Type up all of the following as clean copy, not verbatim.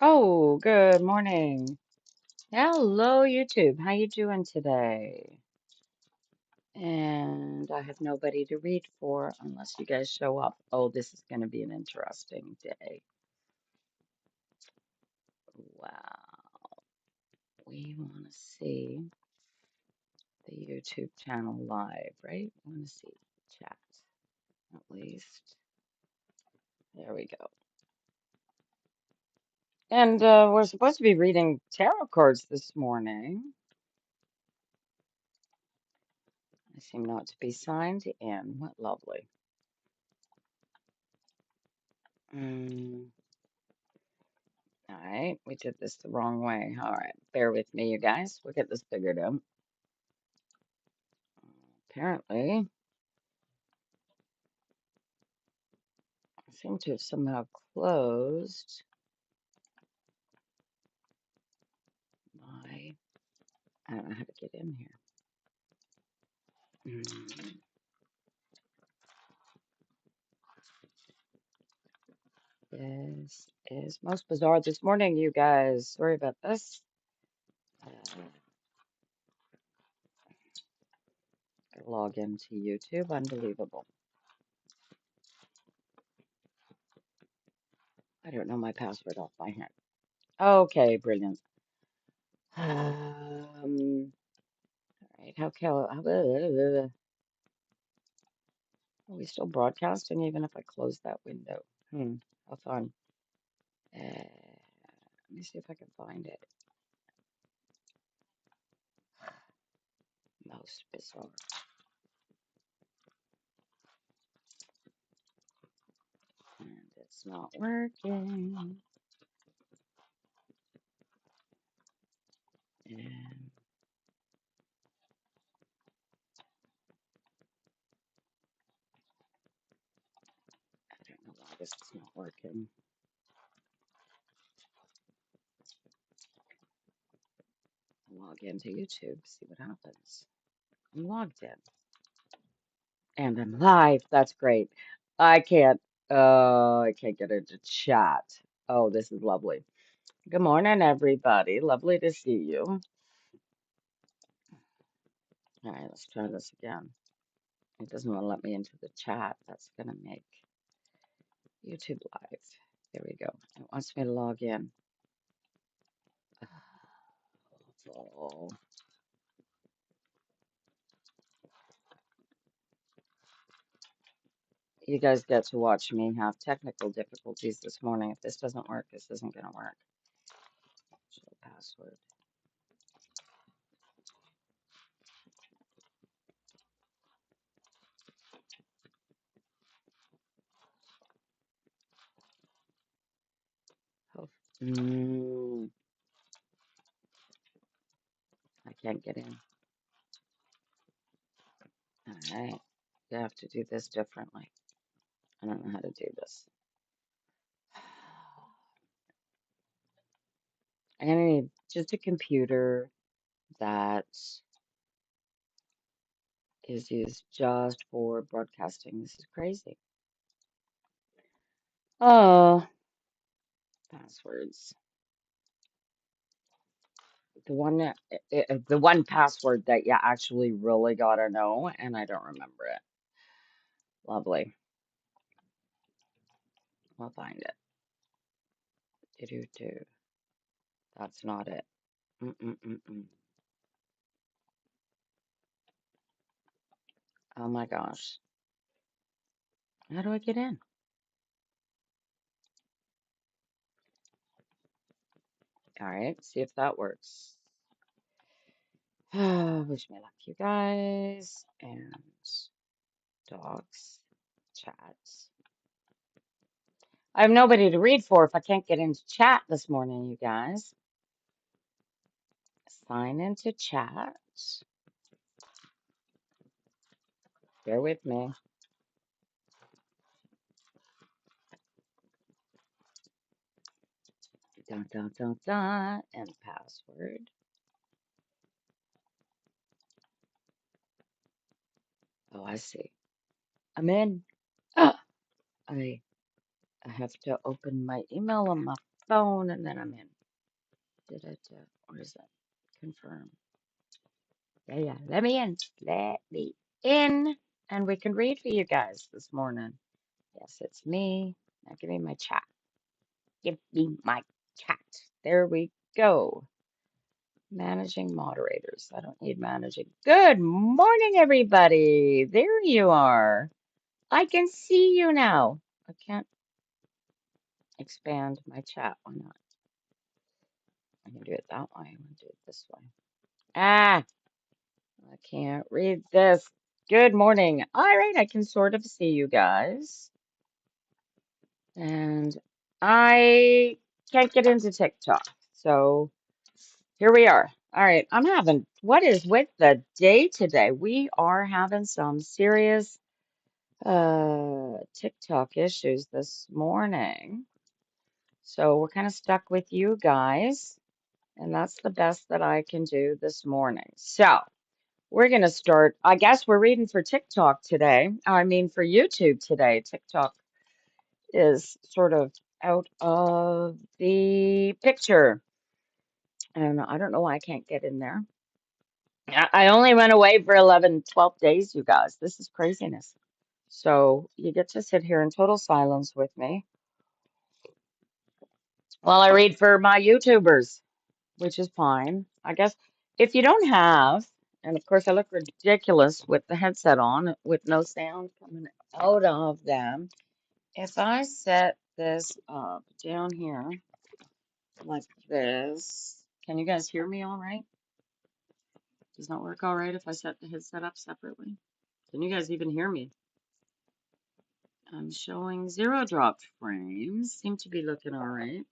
Oh, good morning. Hello, YouTube. How you doing today? And I have nobody to read for unless you guys show up. Oh, this is going to be an interesting day. Wow. We want to see the YouTube channel live, right? We want to see chat, at least. There we go. And we're supposed to be reading tarot cards this morning. I seem not to be signed in. What lovely. Mm. All right, we did this the wrong way. All right, bear with me, you guys. We'll get this figured out. Apparently, I seem to have somehow closed my. I don't know how to get in here. This is most bizarre this morning, you guys. Sorry about this. Gotta log into YouTube. Unbelievable. I don't know my password off by hand. Okay, brilliant. All right, are we still broadcasting even if I close that window? How fun. Let me see if I can find it. Most bizarre. And it's not working. And I don't know why this is not working. Log into YouTube, see what happens. I'm logged in. And I'm live. That's great. I can't I can't get into chat. Oh, this is lovely. Good morning, everybody. Lovely to see you. All right, let's try this again. It doesn't want to let me into the chat. That's gonna make YouTube live. There we go. It wants me to log in. Oh, you guys get to watch me have technical difficulties this morning. If this doesn't work, this isn't going to work. Show password. Oh, I can't get in. All right. You have to do this differently. I don't know how to do this. I need just a computer that is used just for broadcasting. This is crazy. Oh, passwords. The one password that you actually really gotta know, and I don't remember it. Lovely. We'll find it. Do. That's not it. Mm-mm-mm-mm. Oh my gosh. How do I get in? All right, see if that works. Wish me luck, you guys. And docs, chats. I have nobody to read for if I can't get into chat this morning, you guys. Sign into chat. Bear with me. Dun, dun, dun, dun. And password. Oh, I see. I'm in. Ah, I have to open my email on my phone, and then I'm in. Did it, what is it? Confirm. Yeah. Let me in. Let me in. And we can read for you guys this morning. Yes, it's me. Now give me my chat. Give me my chat. There we go. Managing moderators. I don't need managing. Good morning, everybody. There you are. I can see you now. I can't expand my chat. Why not? I can do it that way. I'm going to do it this way. Ah, I can't read this. Good morning. All right, I can sort of see you guys. And I can't get into TikTok. So here we are. All right, what is with the day today? We are having some serious TikTok issues this morning. So we're kind of stuck with you guys, and that's the best that I can do this morning. So we're going to start. I guess we're reading for TikTok today. I mean, for YouTube today. TikTok is sort of out of the picture, and I don't know why I can't get in there. I only went away for 11, 12 days, you guys. This is craziness. So you get to sit here in total silence with me while I read for my YouTubers, which is fine. I guess if you don't have, and of course I look ridiculous with the headset on, with no sound coming out of them. If I set this up down here like this, can you guys hear me all right? Does that work all right if I set the headset up separately? Can you guys even hear me? I'm showing 0 drop frames. Seem to be looking all right.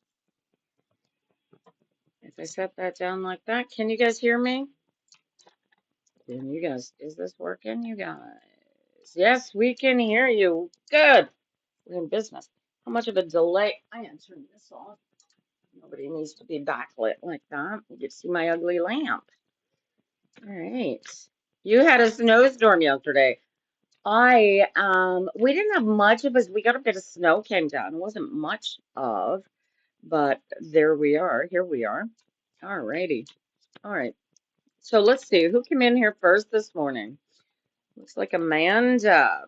If I set that down like that, can you guys hear me? Can you guys, is this working, you guys? Yes, we can hear you. Good. We're in business. How much of a delay? I am turning this off. Nobody needs to be backlit like that. You can see my ugly lamp. All right. You had a snowstorm yesterday. We didn't have much of us. We got a bit of snow came down. It wasn't much of, but there we are. Here we are. All righty. All right. So let's see who came in here first this morning. Looks like Amanda.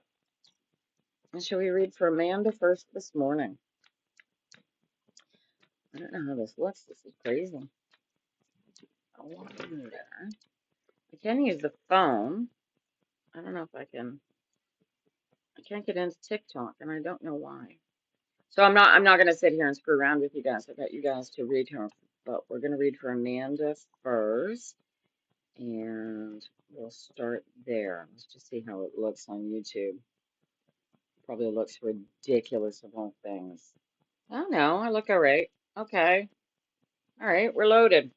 Shall we read for Amanda first this morning? I don't know how this looks. This is crazy. I'll walk in there. I can use the phone. I don't know if I can. I can't get into TikTok, and I don't know why. So I'm not gonna sit here and screw around with you guys. I got you guys to read her, but we're gonna read for Amanda first, and we'll start there. Let's just see how it looks on YouTube. Probably looks ridiculous of all things. Oh no, I look all right. Okay. All right, we're loaded.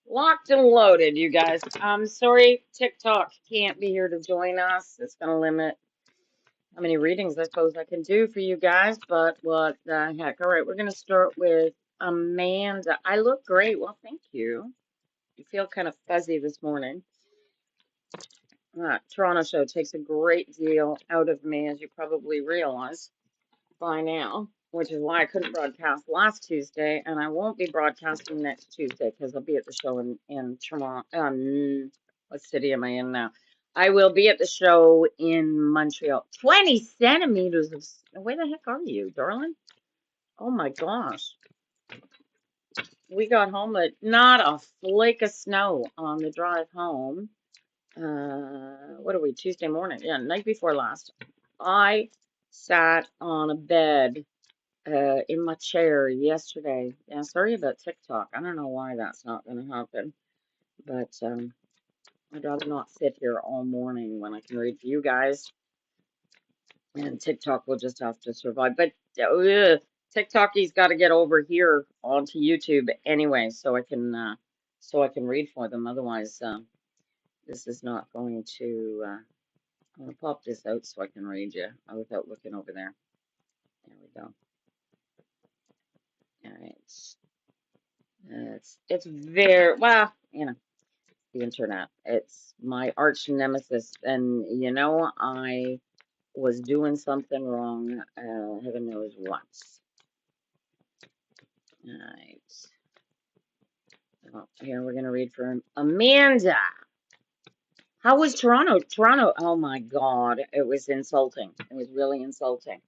Locked and loaded, you guys. I'm sorry, TikTok can't be here to join us. It's gonna limit how many readings I suppose I can do for you guys, but what the heck. All right, we're gonna start with Amanda. I look great. Well, thank you. You feel kind of fuzzy this morning. Toronto show takes a great deal out of me, as you probably realize by now, which is why I couldn't broadcast last Tuesday, and I won't be broadcasting next Tuesday because I'll be at the show in Toronto. What city am I in now? I will be at the show in Montreal. 20 centimeters of snow. Where the heck are you, darling? Oh my gosh. We got home at not a flake of snow on the drive home. What are we, Tuesday morning? Yeah, night before last. I sat on a bed in my chair yesterday. Yeah, sorry about TikTok. I don't know why that's not going to happen, but I'd rather not sit here all morning when I can read for you guys, and TikTok will just have to survive. But TikToky's got to get over here onto YouTube anyway, so I can read for them. Otherwise, this is not going to. I'm gonna pop this out so I can read you without looking over there. There we go. All right. It's very well, the internet. It's my arch nemesis, and I was doing something wrong. Heaven knows what. All right. Oh, here we're gonna read for Amanda. How was Toronto? Toronto, oh my God, it was insulting. It was really insulting.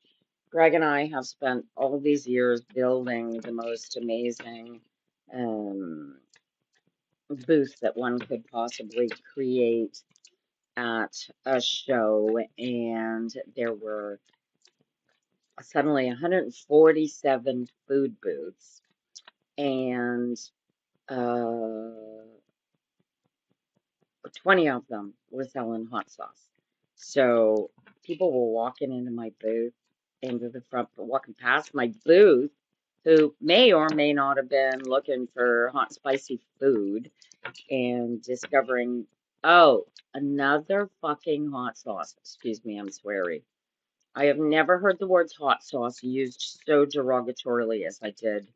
Greg and I have spent all these years building the most amazing um, booth that one could possibly create at a show, and there were suddenly 147 food booths, and uh, 20 of them were selling hot sauce. So people were walking into my booth, into the front, walking past my booth, who may or may not have been looking for hot, spicy food and discovering, oh, another fucking hot sauce. Excuse me, I'm sweary. I have never heard the words hot sauce used so derogatorily as I did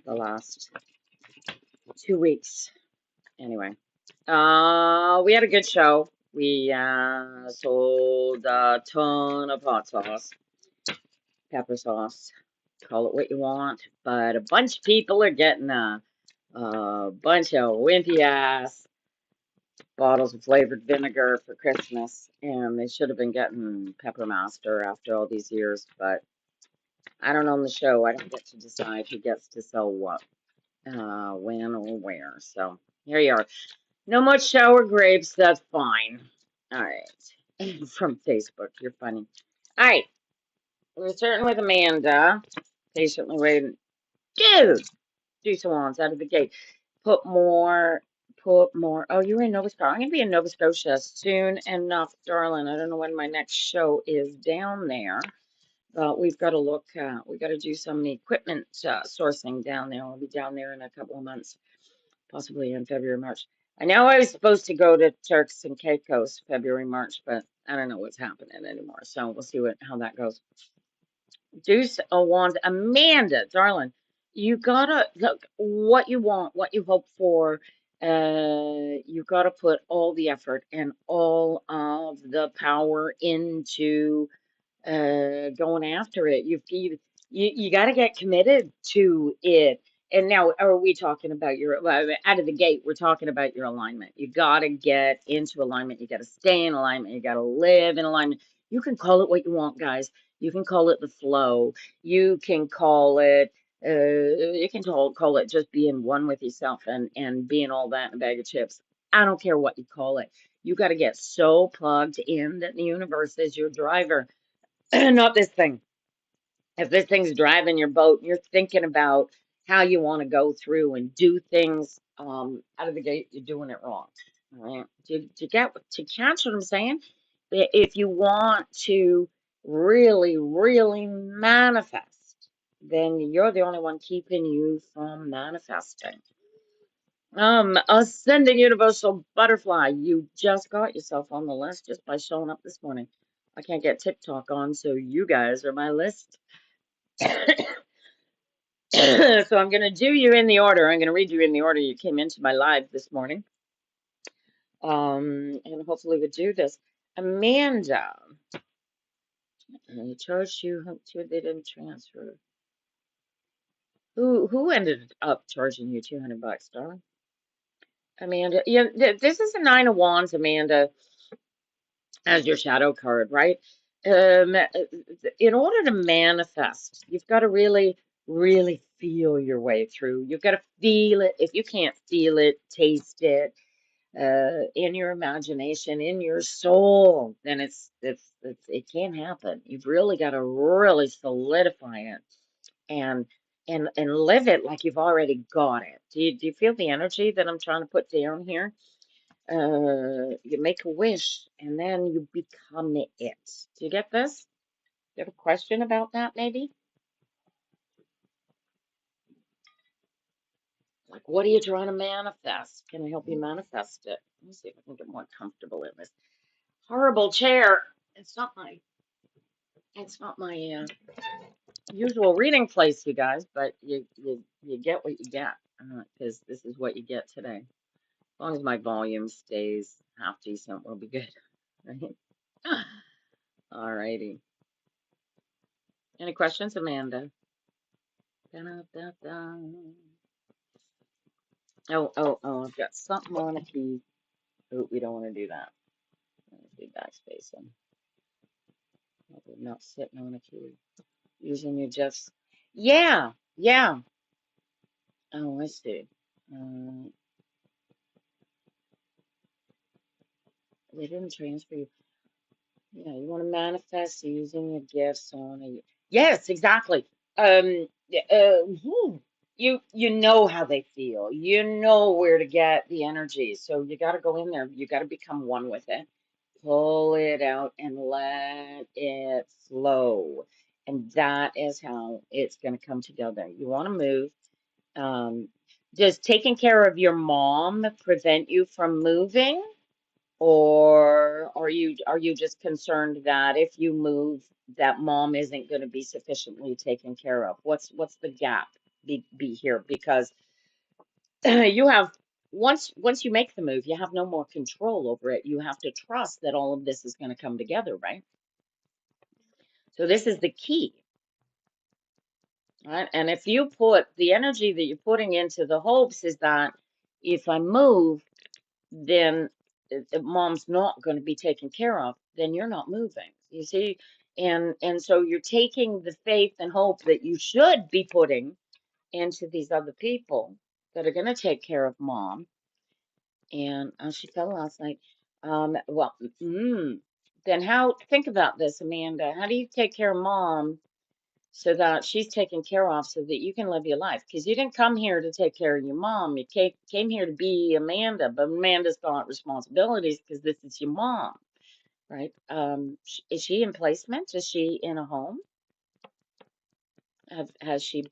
the last 2 weeks. Anyway, we had a good show. We sold a ton of hot sauce, pepper sauce, call it what you want, but a bunch of people are getting a bunch of wimpy ass bottles of flavored vinegar for Christmas, and they should have been getting Pepper Master after all these years, but I don't own the show. I don't get to decide who gets to sell what, when or where. So here you are. No much sour grapes. That's fine. All right. From Facebook. You're funny. All right. We're starting with Amanda. Patiently waiting. Dude, do salons out of the gate. Put more. Put more. Oh, you're in Nova Scotia. I'm going to be in Nova Scotia soon enough, darling. I don't know when my next show is down there. But we've got to look, we got to do some equipment sourcing down there. We'll be down there in a couple of months, possibly in February, March. I know I was supposed to go to Turks and Caicos February, March, but I don't know what's happening anymore. So we'll see how that goes. Deuce of Wands, Amanda, darling, you gotta look what you want, what you hope for. You gotta put all the effort and all of the power into going after it. You got to get committed to it. And now, are we talking about out of the gate? We're talking about your alignment. You got to get into alignment. You got to stay in alignment. You got to live in alignment. You can call it what you want, guys. You can call it the flow. You can call it. You can call it just being one with yourself and being all that in a bag of chips. I don't care what you call it. You got to get so plugged in that the universe is your driver. Not this thing. If this thing's driving your boat, you're thinking about how you want to go through and do things out of the gate, you're doing it wrong. All right. To catch what I'm saying? If you want to really, really manifest, then you're the only one keeping you from manifesting. Ascending Universal Butterfly, you just got yourself on the list just by showing up this morning. I can't get TikTok on, so you guys are my list. So I'm going to do you in the order. I'm going to read you in the order you came into my live this morning. And hopefully we'll do this. Amanda, I charged you, they didn't transfer. Who ended up charging you $200, darling? Amanda, yeah, this is the Nine of Wands, Amanda, as your shadow card, right? In order to manifest, you've got to really, really feel your way through. You've got to feel it. If you can't feel it, taste it, in your imagination, in your soul, then it can't happen. You've really got to really solidify it and and live it like you've already got it. Do you feel the energy that I'm trying to put down here? You make a wish and then you become it. Do you get this? Do you have a question about that, maybe? Like, what are you trying to manifest? Can I help you manifest it? Let me see if I can get more comfortable in this horrible chair. It's not my usual reading place, you guys, but you get what you get because this is what you get today. As long as my volume stays half decent, we'll be good. Right? All righty. Any questions, Amanda? Da-da-da-da. Oh, I've got something on a key. Oh, we don't want to do that. Let's do backspacing. We're not sitting on a key. Using your just. Yeah, yeah. Oh, I see. Uh, they didn't transfer you. Yeah, you want to manifest using your gifts on a. Yes, exactly. You know how they feel. You know where to get the energy. So you got to go in there. You got to become one with it. Pull it out and let it flow. And that is how it's going to come together. You want to move. Um, does taking care of your mom prevent you from moving? Or are you just concerned that if you move, that mom isn't going to be sufficiently taken care of? What's the gap be here? Because you have once you make the move, you have no more control over it. You have to trust that all of this is going to come together, right? So this is the key, right? And if you put the energy that you're putting into the hopes is that if I move, then if mom's not going to be taken care of, then you're not moving. You see? And so you're taking the faith and hope that you should be putting into these other people that are going to take care of mom. And she fell last night. Well, then how, think about this, Amanda. How do you take care of mom so that she's taken care of so that you can live your life? Because you didn't come here to take care of your mom. You came here to be Amanda, but Amanda's got responsibilities because this is your mom, right? Is she in placement? Is she in a home? Has she,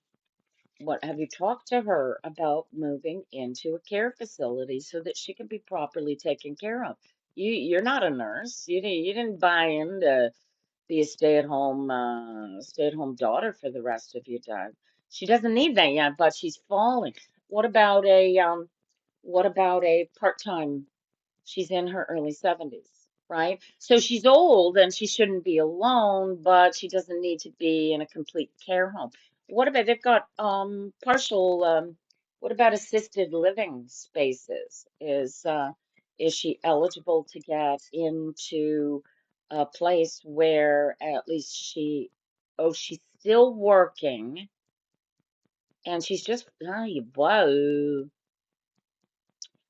what, have you talked to her about moving into a care facility so that she can be properly taken care of? You're not a nurse. You didn't buy into be a stay-at-home daughter for the rest of your time. She doesn't need that yet, but she's falling. What about a part-time? She's in her early 70s, right? So she's old and she shouldn't be alone, but she doesn't need to be in a complete care home. What about they've got partial what about assisted living spaces? Is she eligible to get into a place where at least she's still working and she's just whoa.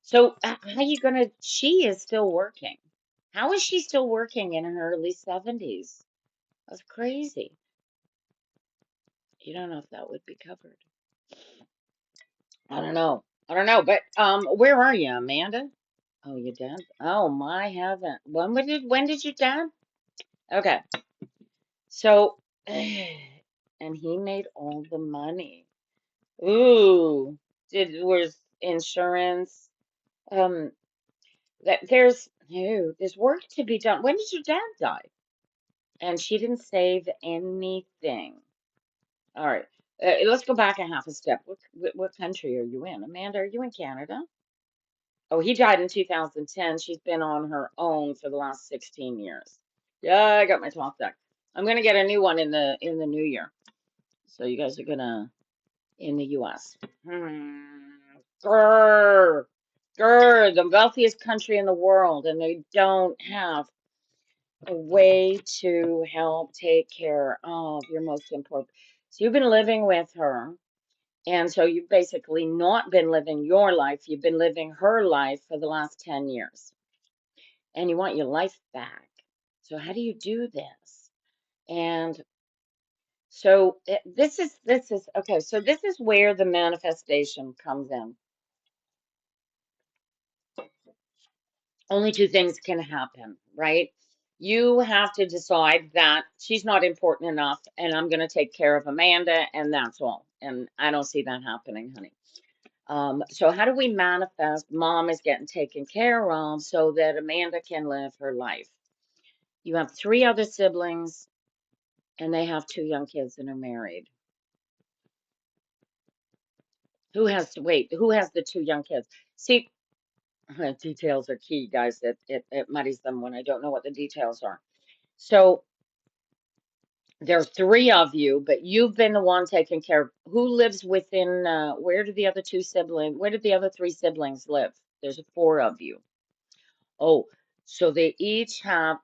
So how you gonna, she is still working. How is she still working in her early 70s? That's crazy. You don't know if that would be covered. I don't know. I don't know, but where are you, Amanda? Oh, your dad? Oh my heaven. When did your dad? Okay. So and he made all the money. Ooh. Was insurance that there's no, there's work to be done. When did your dad die? And she didn't save anything. All right. Let's go back a half a step. What country are you in? Amanda, are you in Canada? Oh, he died in 2010. She's been on her own for the last 16 years. Yeah, I got my talk deck. I'm gonna get a new one in the new year. So you guys are gonna in the US. Grr, grr, the wealthiest country in the world, and they don't have a way to help take care of your most important. So you've been living with her, and so you've basically not been living your life, you've been living her life for the last 10 years, and you want your life back. So how do you do this? And so this is okay, so this is where the manifestation comes in. Only two things can happen, right? You have to decide that she's not important enough and I'm going to take care of Amanda and that's all. And I don't see that happening, honey. So how do we manifest mom is getting taken care of so that Amanda can live her life? You have three other siblings and they have two young kids and are married. Who has the two young kids? See, details are key, guys. It muddies them when I don't know what the details are. So There's three of you, but you've been the one taking care of who lives within where do the other two siblings, where did the other three siblings live? There's four of you. Oh, so they each have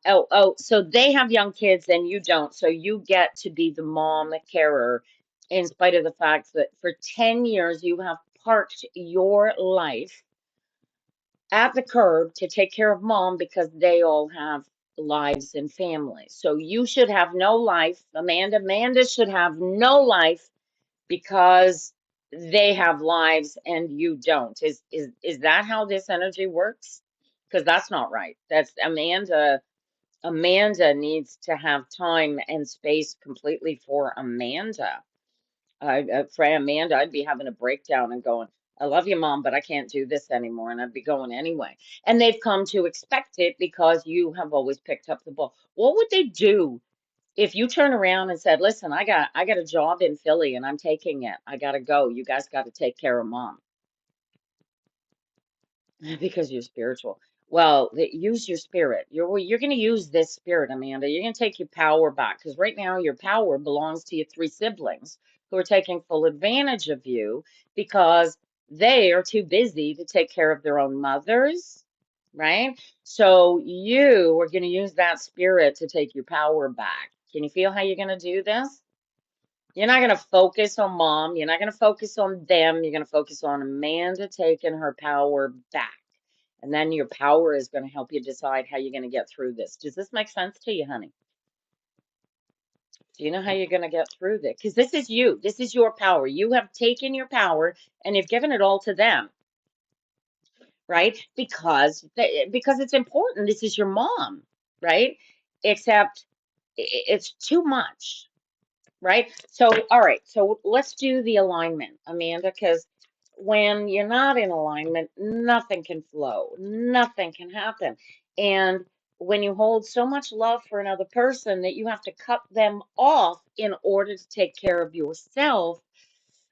so they have young kids and you don't. So you get to be the mom carer in spite of the fact that for 10 years you have parked your life at the curb to take care of mom because they all have lives and families. So you should have no life. Amanda should have no life because they have lives and you don't. Is that how this energy works? Because that's not right. That's Amanda. Amanda needs to have time and space completely for Amanda. For Amanda, I'd be having a breakdown and going, I love you, Mom, but I can't do this anymore. And I'd be going anyway. And they've come to expect it because you have always picked up the ball. What would they do if you turn around and said, listen, I got a job in Philly and I'm taking it. I gotta go. You guys got to take care of mom. Because you're spiritual. Well, use your spirit. You're going to use this spirit, Amanda. You're going to take your power back because right now your power belongs to your three siblings who are taking full advantage of you because they are too busy to take care of their own mothers, right? So you are going to use that spirit to take your power back. Can you feel how you're going to do this? You're not going to focus on mom. You're not going to focus on them. You're going to focus on Amanda taking her power back. And then your power is going to help you decide how you're going to get through this. Does this make sense to you, honey? Do you know how you're going to get through this? Because this is you. This is your power. You have taken your power and you've given it all to them, right? Because it's important. This is your mom, right? Except it's too much. Right? So, all right. So let's do the alignment, Amanda, because when you're not in alignment, nothing can flow, nothing can happen. And when you hold so much love for another person that you have to cut them off in order to take care of yourself,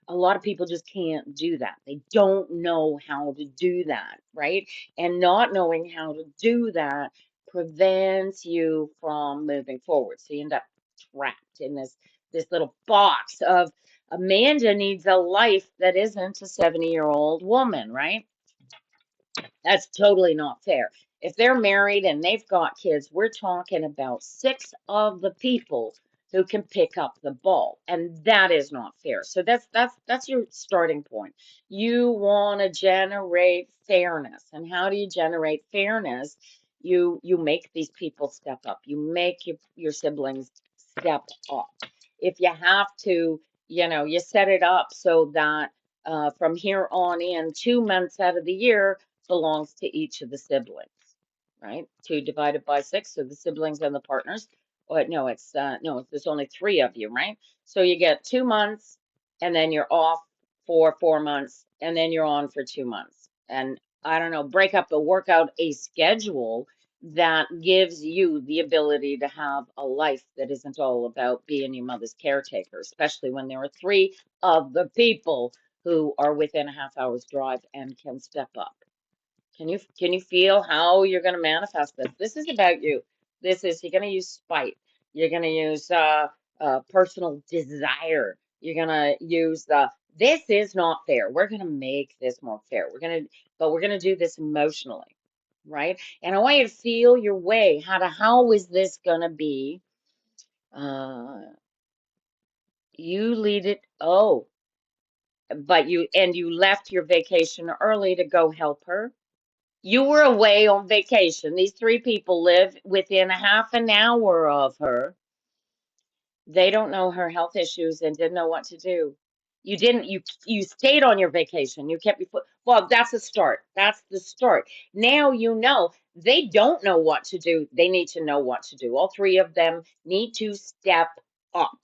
a lot of people just can't do that. They don't know how to do that, right? And not knowing how to do that prevents you from moving forward. So you end up trapped in this little box of Amanda needs a life that isn't a 70-year-old woman, right? That's totally not fair. If they're married and they've got kids, we're talking about six of the people who can pick up the ball, and that is not fair. So that's your starting point. You want to generate fairness, and how do you generate fairness? You make these people step up. You make your siblings step up. If you have to, you set it up so that from here on in, 2 months out of the year belongs to each of the siblings, right? Two divided by six, so the siblings and the partners. Oh, no, there's only three of you, right? So you get 2 months, and then you're off for 4 months, and then you're on for 2 months. And I don't know, break up the workout a schedule that gives you the ability to have a life that isn't all about being your mother's caretaker, especially when there are three of the people who are within a half hour's drive and can step up. Can you feel how you're going to manifest this? This is about you. You're going to use spite. You're going to use personal desire. You're going to use this is not fair. We're going to make this more fair. But we're going to do this emotionally, right? And I want you to feel your way. How is this going to be? Uh, you lead it. Oh, but you left your vacation early to go help her. You were away on vacation. These three people live within a half an hour of her. They don't know her health issues and didn't know what to do. You didn't, you stayed on your vacation. You kept your foot. Well, that's a start. That's the start. Now you know they don't know what to do. They need to know what to do. All three of them need to step up.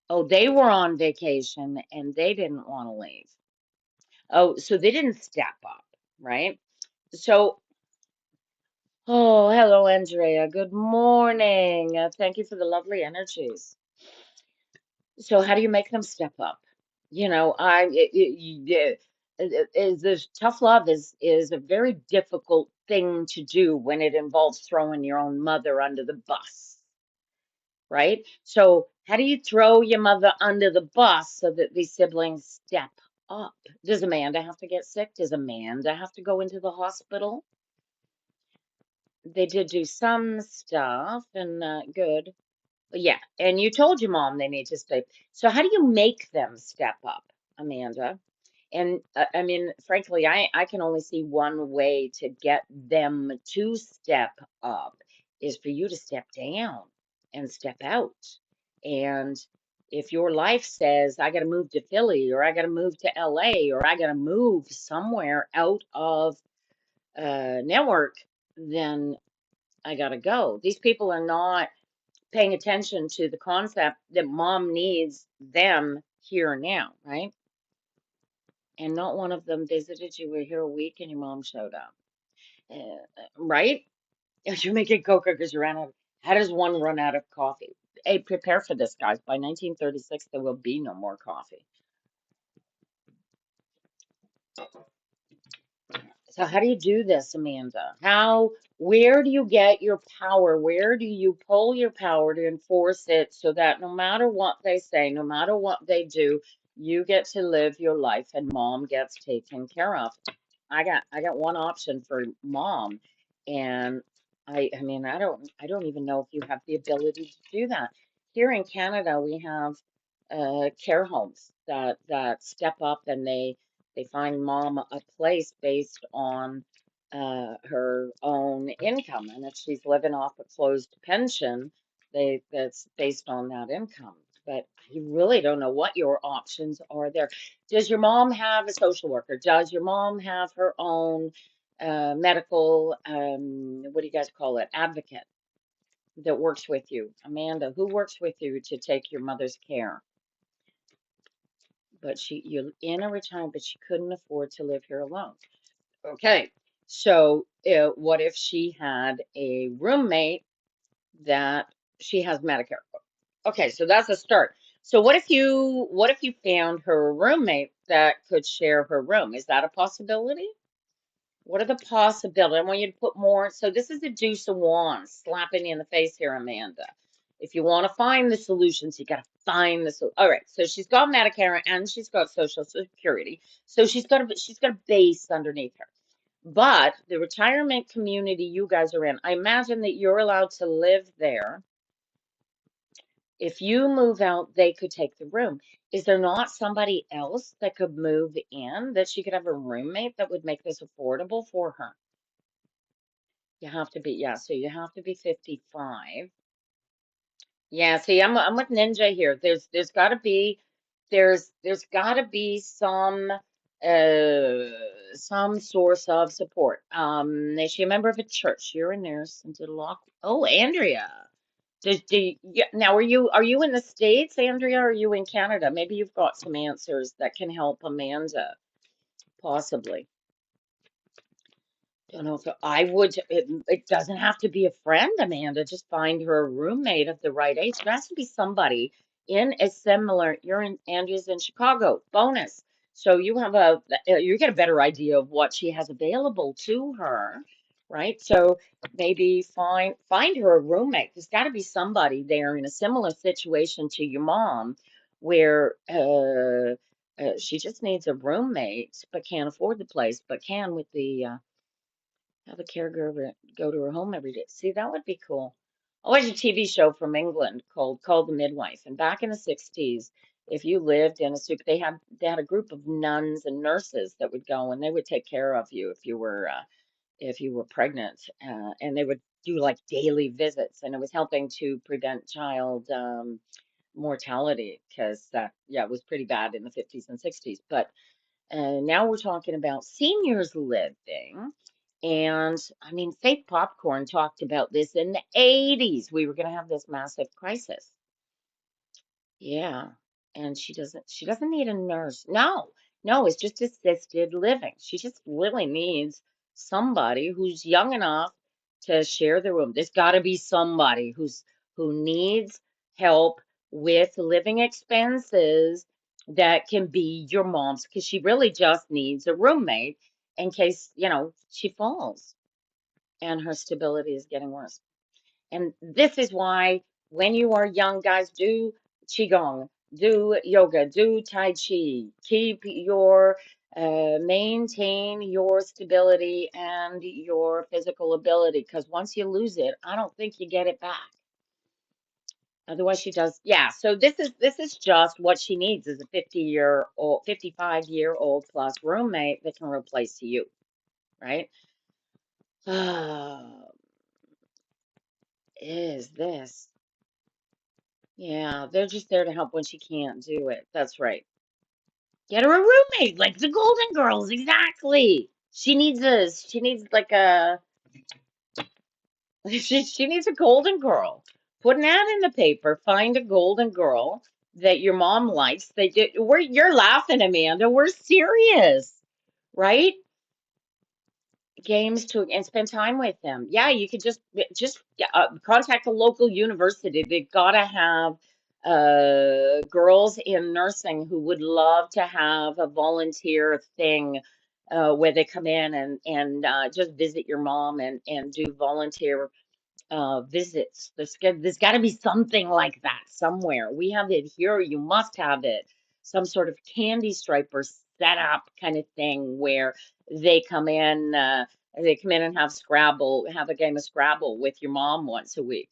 Oh, they were on vacation and they didn't want to leave. Oh, so they didn't step up, right? So oh, hello, Andrea. Good morning. Thank you for the lovely energies. So, how do you make them step up? You know, I is this tough love is a very difficult thing to do when it involves throwing your own mother under the bus. right? So how do you throw your mother under the bus so that these siblings step up? Does Amanda have to get sick? Does Amanda have to go into the hospital? They did do some stuff and good. Yeah, and you told your mom they need to stay. So how do you make them step up, Amanda? And I mean, frankly, I can only see one way to get them to step up is for you to step down and step out. And if your life says, I got to move to Philly or I got to move to LA or I got to move somewhere out of network, then I got to go. These people are not paying attention to the concept that mom needs them here and now, right? And not one of them visited you. Were here a week and your mom showed up. Right? You're making cocoa because you ran out. How does one run out of coffee? Hey, prepare for this, guys. By 1936, there will be no more coffee. So how do you do this, Amanda? Where do you get your power? Where do you pull your power to enforce it so that no matter what they say, no matter what they do, you get to live your life and mom gets taken care of? I got one option for mom, and I mean I don't even know if you have the ability to do that. Here in Canada, we have care homes that step up and they find mom a place based on her own income, and if she's living off a closed pension, that's based on that income. But I really don't know what your options are there. Does your mom have a social worker? Does your mom have her own medical, what do you guys call it, advocate that works with you? Amanda, who works with you to take your mother's care? But you're in a retirement, but she couldn't afford to live here alone. Okay, so what if she had a roommate that she has Medicare? Okay, so that's a start. So what if you found her a roommate that could share her room? Is that a possibility? What are the possibilities? I want you to put more. So this is the Deuce of Wands slapping you in the face here, Amanda. If you want to find the solutions, you got to find the solution. All right. So she's got Medicare and she's got Social Security. So she's got a base underneath her. But the retirement community you guys are in, I imagine that you're allowed to live there. If you move out, they could take the room. Is there not somebody else that could move in that she could have a roommate that would make this affordable for her? You have to be, yeah, so you have to be 55. Yeah, see, I'm with Ninja here. There's gotta be some source of support. Is she a member of a church? You're a nurse and did a law. Oh, Andrea. Yeah, now are you in the States, Andrea, or are you in Canada? Maybe you've got some answers that can help Amanda, possibly. Don't know if I would. It doesn't have to be a friend, Amanda. Just find her a roommate of the right age. There has to be somebody in a similar. You're in Andrea's in Chicago. Bonus. So you get a better idea of what she has available to her, right? So maybe find her a roommate. There's got to be somebody there in a similar situation to your mom, where she just needs a roommate, but can't afford the place, but can with the have a caregiver go to her home every day. See, that would be cool. I watched a TV show from England called The Midwife, and back in the 60s, if you lived in a super, they had a group of nuns and nurses that would go and they would take care of you if you were pregnant, and they would do like daily visits, and it was helping to prevent child mortality because that yeah it was pretty bad in the 50s and 60s, but now we're talking about seniors living. And I mean, Faith Popcorn talked about this in the 80s. We were going to have this massive crisis. Yeah. And she doesn't need a nurse. No, no, it's just assisted living. She just really needs somebody who's young enough to share the room. There's got to be somebody who needs help with living expenses that can be your mom's because she really just needs a roommate in case, she falls and her stability is getting worse. And this is why When you are young, guys, do qigong, do yoga, do tai chi. Keep your maintain your stability and your physical ability, because once you lose it, I don't think you get it back. Otherwise, she does. Yeah. So this is just what she needs is a 50-year-old, 55-year-old plus roommate that can replace you, right? Is this? Yeah, they're just there to help when she can't do it. That's right. Get her a roommate, like the Golden Girls, exactly. She needs like a she needs a golden girl. Put an ad in the paper, find a golden girl that your mom likes. You're laughing, Amanda. We're serious, right? Games to and spend time with them. Yeah, you could just contact a local university. They've got to have girls in nursing who would love to have a volunteer thing where they come in and just visit your mom and do volunteer visits. There's got to be something like that somewhere. We have it here. You must have it. Some sort of candy striper setup kind of thing where they come in. They come in and have Scrabble, have a game of Scrabble with your mom once a week.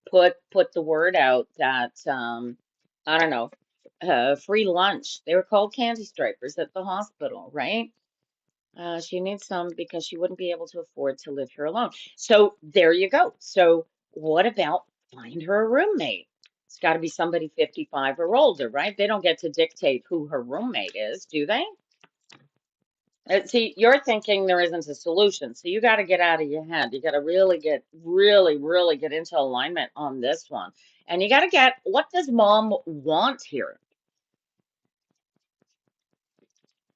Put the word out that I don't know, free lunch. They were called candy stripers at the hospital, right? She needs some because she wouldn't be able to afford to live here alone. So there you go. So what about find her a roommate? It's got to be somebody 55 or older, right? They don't get to dictate who her roommate is, do they? See, you're thinking there isn't a solution. So you got to get out of your head. You got to really get into alignment on this one. And you got to get what does mom want here?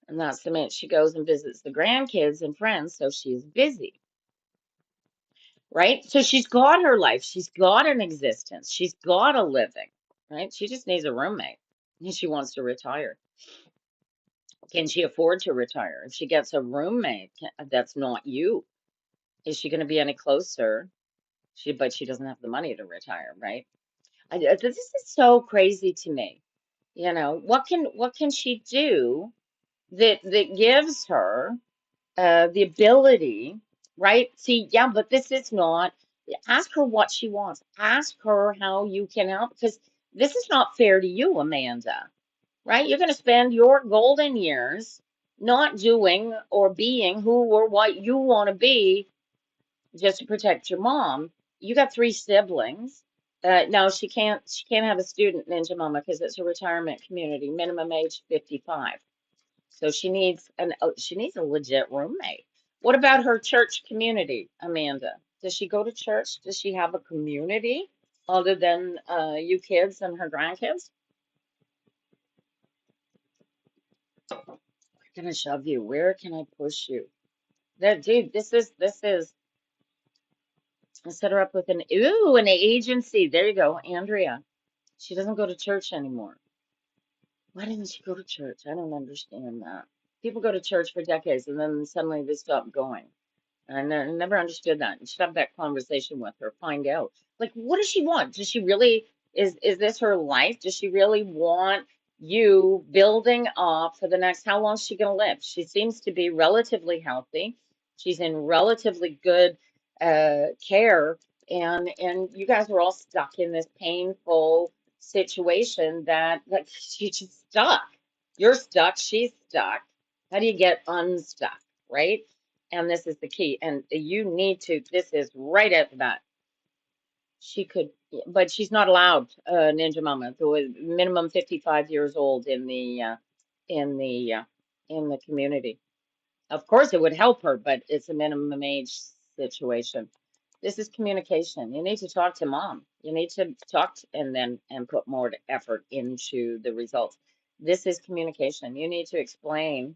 And that's the minute she goes and visits the grandkids and friends, so she's busy. Right? So she's got her life, she's got an existence, she's got a living, right? She just needs a roommate and she wants to retire. Can she afford to retire? If she gets a roommate that's not you, is she going to be any closer? But she doesn't have the money to retire, right? This is so crazy to me. What can she do that gives her the ability, right? See, yeah, but this is not, ask her what she wants. Ask her how you can help, because this is not fair to you, Amanda, right? You're going to spend your golden years not doing or being who or what you want to be just to protect your mom. You got three siblings. No, she can't have a student ninja mama because it's a retirement community, minimum age 55. So she needs a legit roommate. What about her church community, Amanda? Does she go to church? Does she have a community other than you kids and her grandkids? Where can I shove you? Where can I push you? That dude, this is I set her up with an agency. There you go, Andrea. She doesn't go to church anymore. Why didn't she go to church? I don't understand that. People go to church for decades and then suddenly they stop going. I never understood that. You should have that conversation with her. Find out. Like, what does she want? Does she really, is this her life? Does she really want you building up for the next, how long is she going to live? She seems to be relatively healthy. She's in relatively good care. And you guys are all stuck in this painful situation that like she's just stuck. You're stuck. She's stuck. How do you get unstuck, right? And this is the key. And you need to, this is right at the bat. She could, but she's not allowed, Ninja Mama, the minimum 55 years old in the, uh, in the community. Of course, it would help her, but it's a minimum age situation. This is communication. You need to talk to mom. You need to talk and put more effort into the results. This is communication. You need to explain.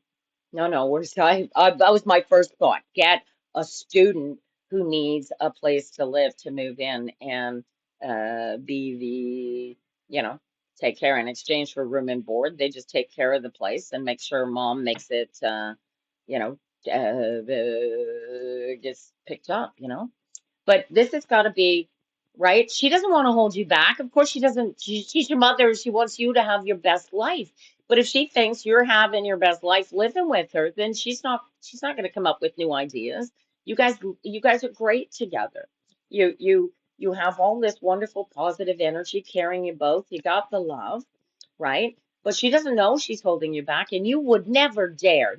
No, no, that was my first thought. Get a student who needs a place to live to move in and be take care in exchange for room and board. They just take care of the place and make sure mom makes it, you know, gets picked up. But this has got to be right? She doesn't want to hold you back. Of course, she doesn't. She's your mother. She wants you to have your best life. But if she thinks you're having your best life living with her, then she's not going to come up with new ideas. You guys are great together. You have all this wonderful positive energy carrying you both. You got the love, right? But she doesn't know she's holding you back, and you would never dare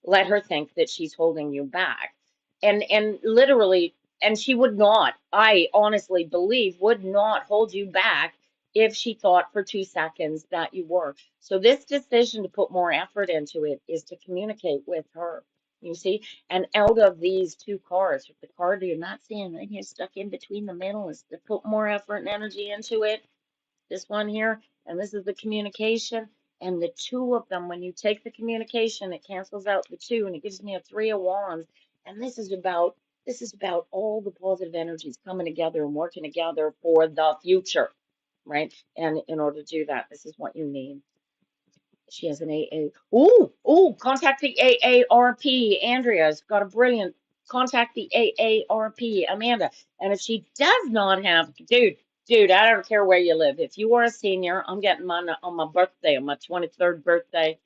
let her think that she's holding you back. And literally, and she would not, I honestly believe, would not hold you back if she thought for 2 seconds that you were. So this decision to put more effort into it is to communicate with her. You see, and out of these two cards, the card you're not seeing right here, stuck in between the middle, is to put more effort and energy into it, this one here, and this is the communication. And the two of them, when you take the communication, it cancels out the two, and it gives me a three of wands. And this is about all the positive energies coming together and working together for the future, right? And in order to do that, this is what you need. She has an AA. Ooh, contact the AARP. Andrea's got a brilliant contact the AARP, Amanda. And if she does not have, dude, I don't care where you live. If you are a senior, I'm getting mine on my birthday, on my 23rd birthday,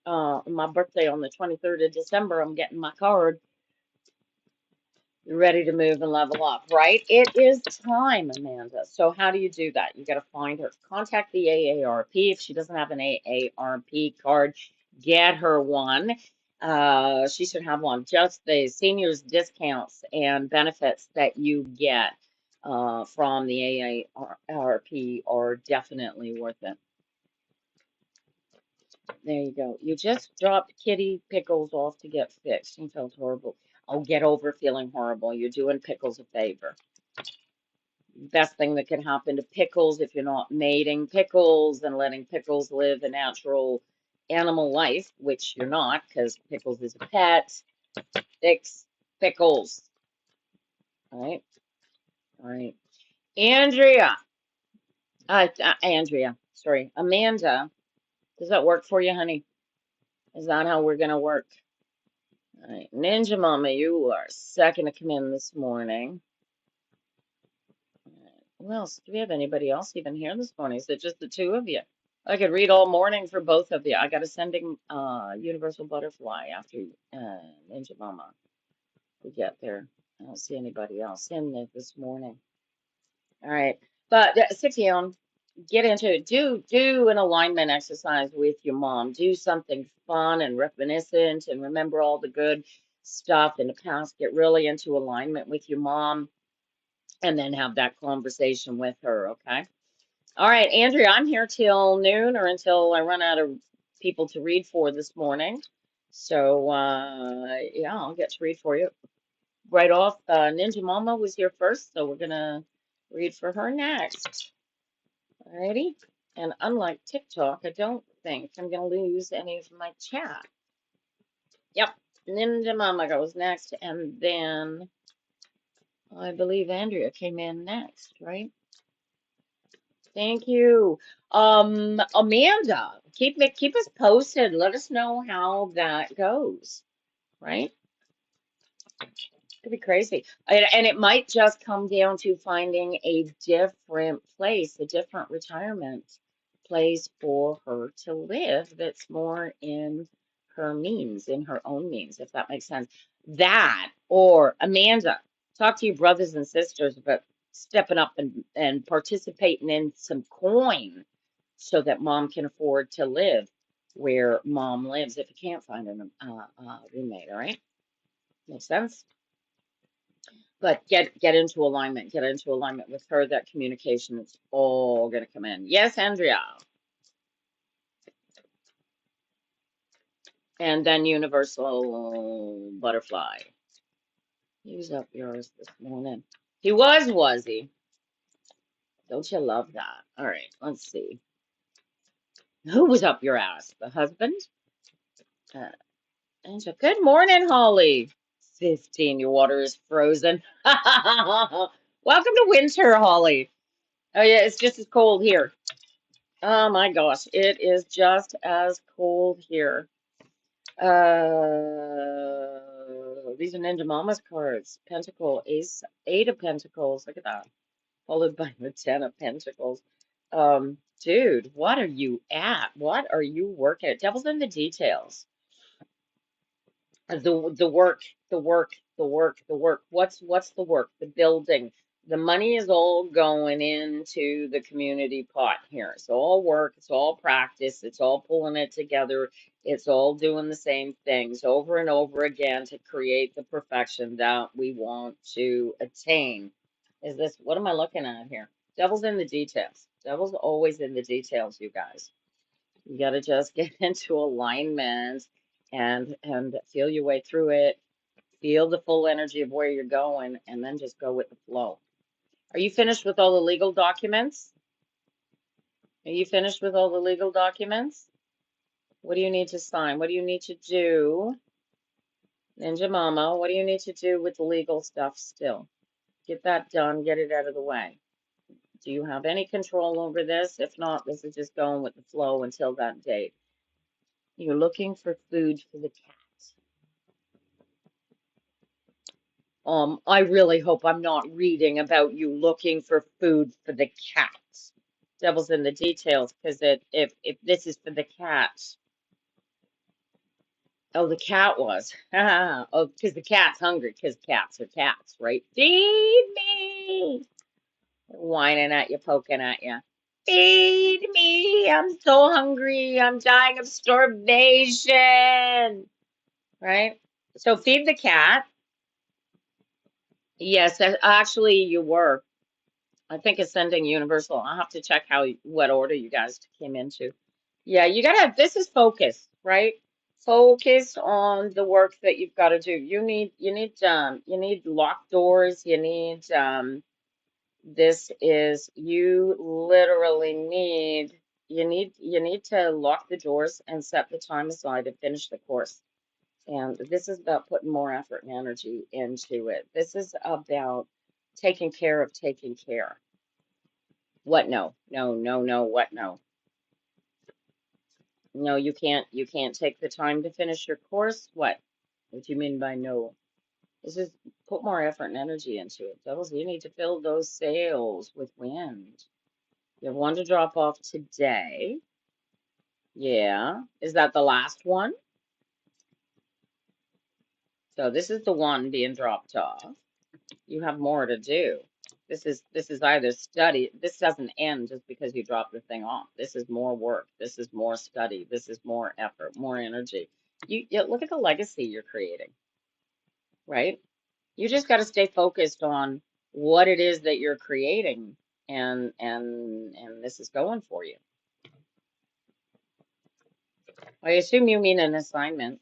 my birthday on the 23rd of December, I'm getting my card ready to move and level up, right? It is time, Amanda. So how do you do that? You got to find her. Contact the AARP. If she doesn't have an AARP card, get her one. She should have one. Just the seniors discounts and benefits that you get from the AARP are definitely worth it. There you go. You just dropped Kitty Pickles off to get fixed. She felt horrible. Oh, get over feeling horrible. You're doing Pickles a favor. Best thing that can happen to Pickles if you're not mating Pickles and letting Pickles live a natural animal life, which you're not, because Pickles is a pet. Fix Pickles. All right. All right. Andrea. Andrea. Sorry. Amanda. Does that work for you, honey? Is that how we're going to work? All right. Ninja Mama, you are second to come in this morning. All right. Who else? Do we have anybody else even here this morning? Is it just the two of you? I could read all morning for both of you. I got a sending universal butterfly after Ninja Mama we get there. I don't see anybody else in there this morning. All right. But sit down, get into it. Do an alignment exercise with your mom. Do something fun and reminiscent and remember all the good stuff in the past. Get really into alignment with your mom and then have that conversation with her, okay? All right, Andrea, I'm here till noon or until I run out of people to read for this morning. So, yeah, I'll get to read for you. Right off, Ninja Mama was here first, so we're gonna read for her next. Alrighty. And unlike TikTok, I don't think I'm gonna lose any of my chat. Yep, Ninja Mama goes next, and then I believe Andrea came in next, right? Thank you. Amanda, keep us posted. Let us know how that goes, right? Could be crazy. And it might just come down to finding a different place, a different retirement place for her to live that's more in her means, in her own means, if that makes sense. That, or Amanda, talk to your brothers and sisters about stepping up and participating in some coin so that mom can afford to live where mom lives if you can't find a roommate, all right? Makes sense? But get into alignment. Get into alignment with her. That communication is all going to come in. Yes, Andrea. And then universal butterfly. He was up yours this morning. He was he? Don't you love that? All right, let's see. Who was up your ass? The husband? Uh, Angela. Good morning, Holly. 15, your water is frozen. Welcome to winter, Holly. Oh yeah, it's just as cold here. Oh my gosh, it is just as cold here. Uh, these are Ninja Mama's cards. Pentacle, Ace, Eight of Pentacles. Look at that. Followed by the Ten of Pentacles. Dude, what are you at? What are you working at? Devil's in the details. The work. What's the work? The building. The money is all going into the community pot here. It's all work, it's all practice, it's all pulling it together, it's all doing the same things over and over again to create the perfection that we want to attain. Is this, what am I looking at here? Devil's in the details. Devil's always in the details, you guys. You got to just get into alignment and feel your way through it. Feel the full energy of where you're going, and then just go with the flow. Are you finished with all the legal documents? Are you finished with all the legal documents? What do you need to sign? What do you need to do? Ninja Mama, what do you need to do with the legal stuff still? Get that done, get it out of the way. Do you have any control over this? If not, this is just going with the flow until that date. You're looking for food for the cat. I really hope I'm not reading about you looking for food for the cats. Devil's in the details, because if this is for the cats, oh, the cat was. Oh, because the cat's hungry, because cats are cats, right? Feed me! Whining at you, poking at you. Feed me! I'm so hungry. I'm dying of starvation. Right? So feed the cat. Yes, actually, you were. I think ascending universal. I'll have to check what order you guys came into. Yeah, you gotta, this is focus, right? Focus on the work that you've got to do. You need locked doors, this is, you literally you need to lock the doors and set the time aside to finish the course. And this is about putting more effort and energy into it. This is about taking care of taking care. What no? No, no, no, what no? No, you can't take the time to finish your course? What do you mean by no? This is put more effort and energy into it. Devils, you need to fill those sails with wind. You have one to drop off today. Yeah. Is that the last one? So this is the one being dropped off. You have more to do. This is either study. This doesn't end just because you drop the thing off. This is more work. This is more study. This is more effort, more energy. You look at the legacy you're creating, right? You just got to stay focused on what it is that you're creating, and this is going for you. I assume you mean an assignment.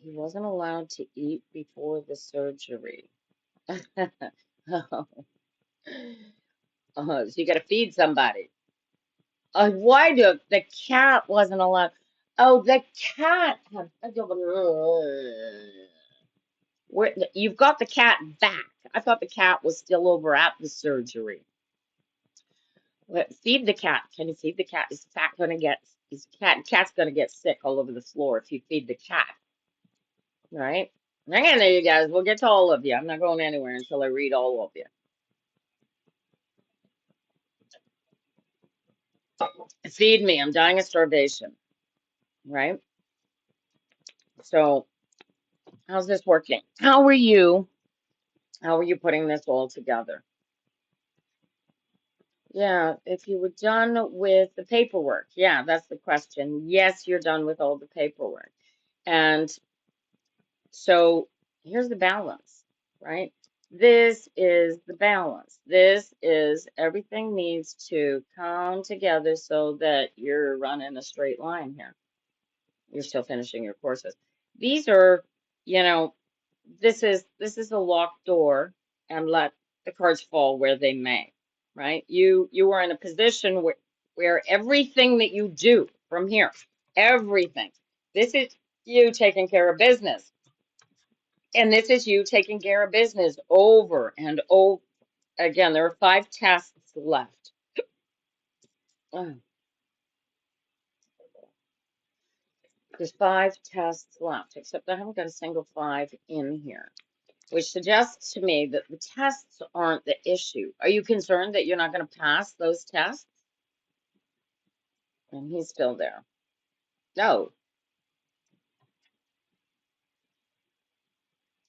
He wasn't allowed to eat before the surgery. So you got to feed somebody. Why do the cat wasn't allowed? Oh, the cat. You've got the cat back. I thought the cat was still over at the surgery. Feed the cat. Can you feed the cat? Cat's gonna get sick all over the floor if you feed the cat. Right? Hang in there, you guys. We'll get to all of you. I'm not going anywhere until I read all of you. Feed me. I'm dying of starvation. Right? So, how's this working? How are you? How are you putting this all together? Yeah, if you were done with the paperwork. Yeah, that's the question. Yes, you're done with all the paperwork. And so here's the balance, right? This is the balance. This is everything needs to come together so that you're running a straight line here. You're still finishing your courses. These are, you know, this is a locked door, and let the cards fall where they may, right? You are in a position where everything that you do from here, everything, this is you taking care of business. And this is you taking care of business over and over again. There are 5 tests left. Oh, There's 5 tests left, except I haven't got a single 5 in here, which suggests to me that the tests aren't the issue. Are you concerned that you're not going to pass those tests? And he's still there. Oh,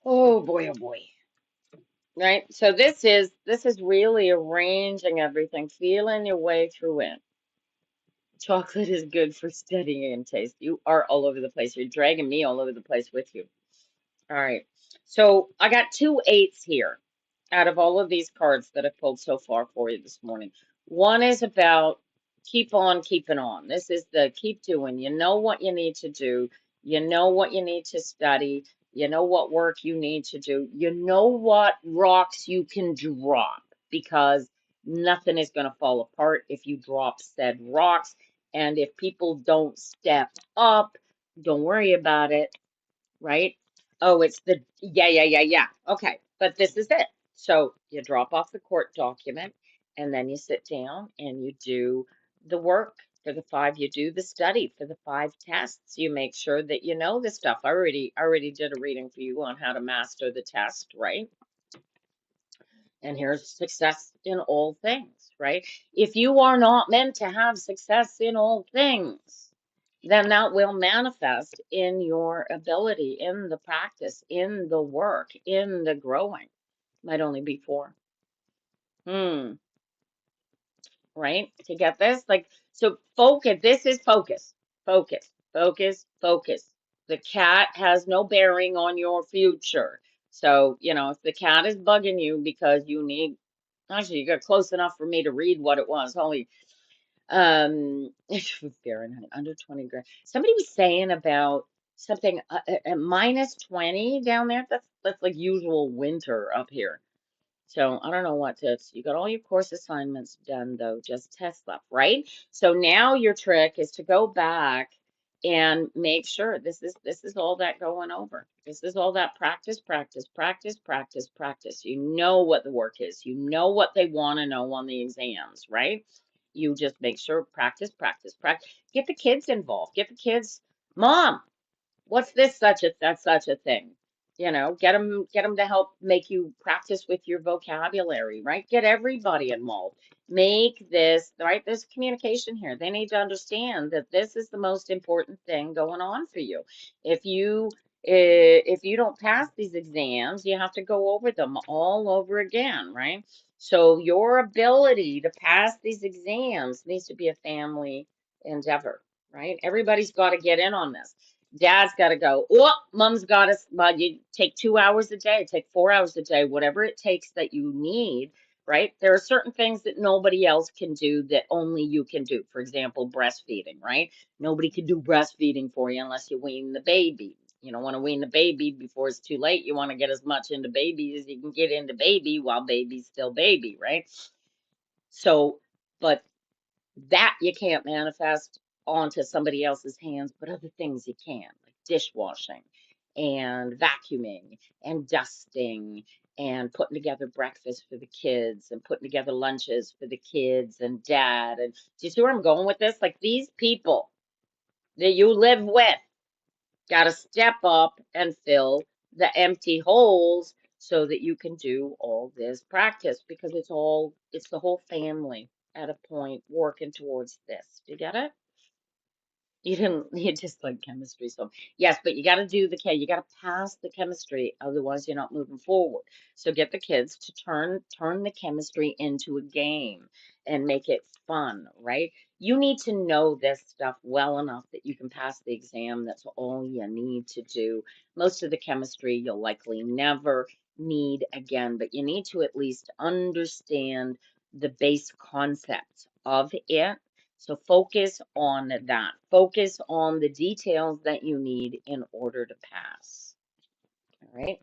oh boy, oh boy. Right? So this is really arranging everything, feeling your way through it. Chocolate is good for studying and taste. You are all over the place. You're dragging me all over the place with you. All right. So I got 2 8s here out of all of these cards that I've pulled so far for you this morning. One is about keep on keeping on. This is the keep doing. You know what you need to do. You know what you need to study. You know what work you need to do. You know what rocks you can drop because nothing is going to fall apart if you drop said rocks. And if people don't step up, don't worry about it, right? Oh, it's the, yeah, yeah, yeah, yeah. Okay, but this is it. So you drop off the court document and then you sit down and you do the work for the 5. You do the study for the 5 tests. You make sure that you know the stuff. I already did a reading for you on how to master the test, right? And here's success in all things, right? If you are not meant to have success in all things, then that will manifest in your ability, in the practice, in the work, in the growing. Might only be 4. Hmm, right? To get this, like, so focus, this is focus, focus, focus, focus. The cat has no bearing on your future. So, if the cat is bugging you because you need, actually, you got close enough for me to read what it was. Holy, Fahrenheit, under 20 grand. Somebody was saying about something at minus 20 down there. That's like usual winter up here. So I don't know what tips. You got all your course assignments done though, just test left, right? So now your trick is to go back and make sure this is all that going over. This is all that practice, practice, practice, practice, practice. You know what the work is. You know what they want to know on the exams, right? You just make sure practice, practice, practice. Get the kids involved. Get the kids, Mom, what's this such a that's such a thing? Get them to help make you practice with your vocabulary, right? Get everybody involved. Make this, right? There's communication here. They need to understand that this is the most important thing going on for you. If you don't pass these exams, you have to go over them all over again, right? So your ability to pass these exams needs to be a family endeavor, right? Everybody's got to get in on this. Dad's got to go. Oh, mom's got to. Well, you take 2 hours a day, take 4 hours a day, whatever it takes that you need, right? There are certain things that nobody else can do that only you can do. For example, breastfeeding, right? Nobody can do breastfeeding for you unless you wean the baby. You don't want to wean the baby before it's too late. You want to get as much into baby as you can get into baby while baby's still baby, right? So, but that you can't manifest onto somebody else's hands, but other things you can, like dishwashing and vacuuming and dusting and putting together breakfast for the kids and putting together lunches for the kids and dad. And do you see where I'm going with this? Like these people that you live with got to step up and fill the empty holes so that you can do all this practice because it's the whole family at a point working towards this. Do you get it? You didn't, you just like chemistry. So, yes, but you got to do you got to pass the chemistry. Otherwise, you're not moving forward. So get the kids to turn the chemistry into a game and make it fun, right? You need to know this stuff well enough that you can pass the exam. That's all you need to do. Most of the chemistry you'll likely never need again, but you need to at least understand the base concepts of it, so focus on that. Focus on the details that you need in order to pass. All right.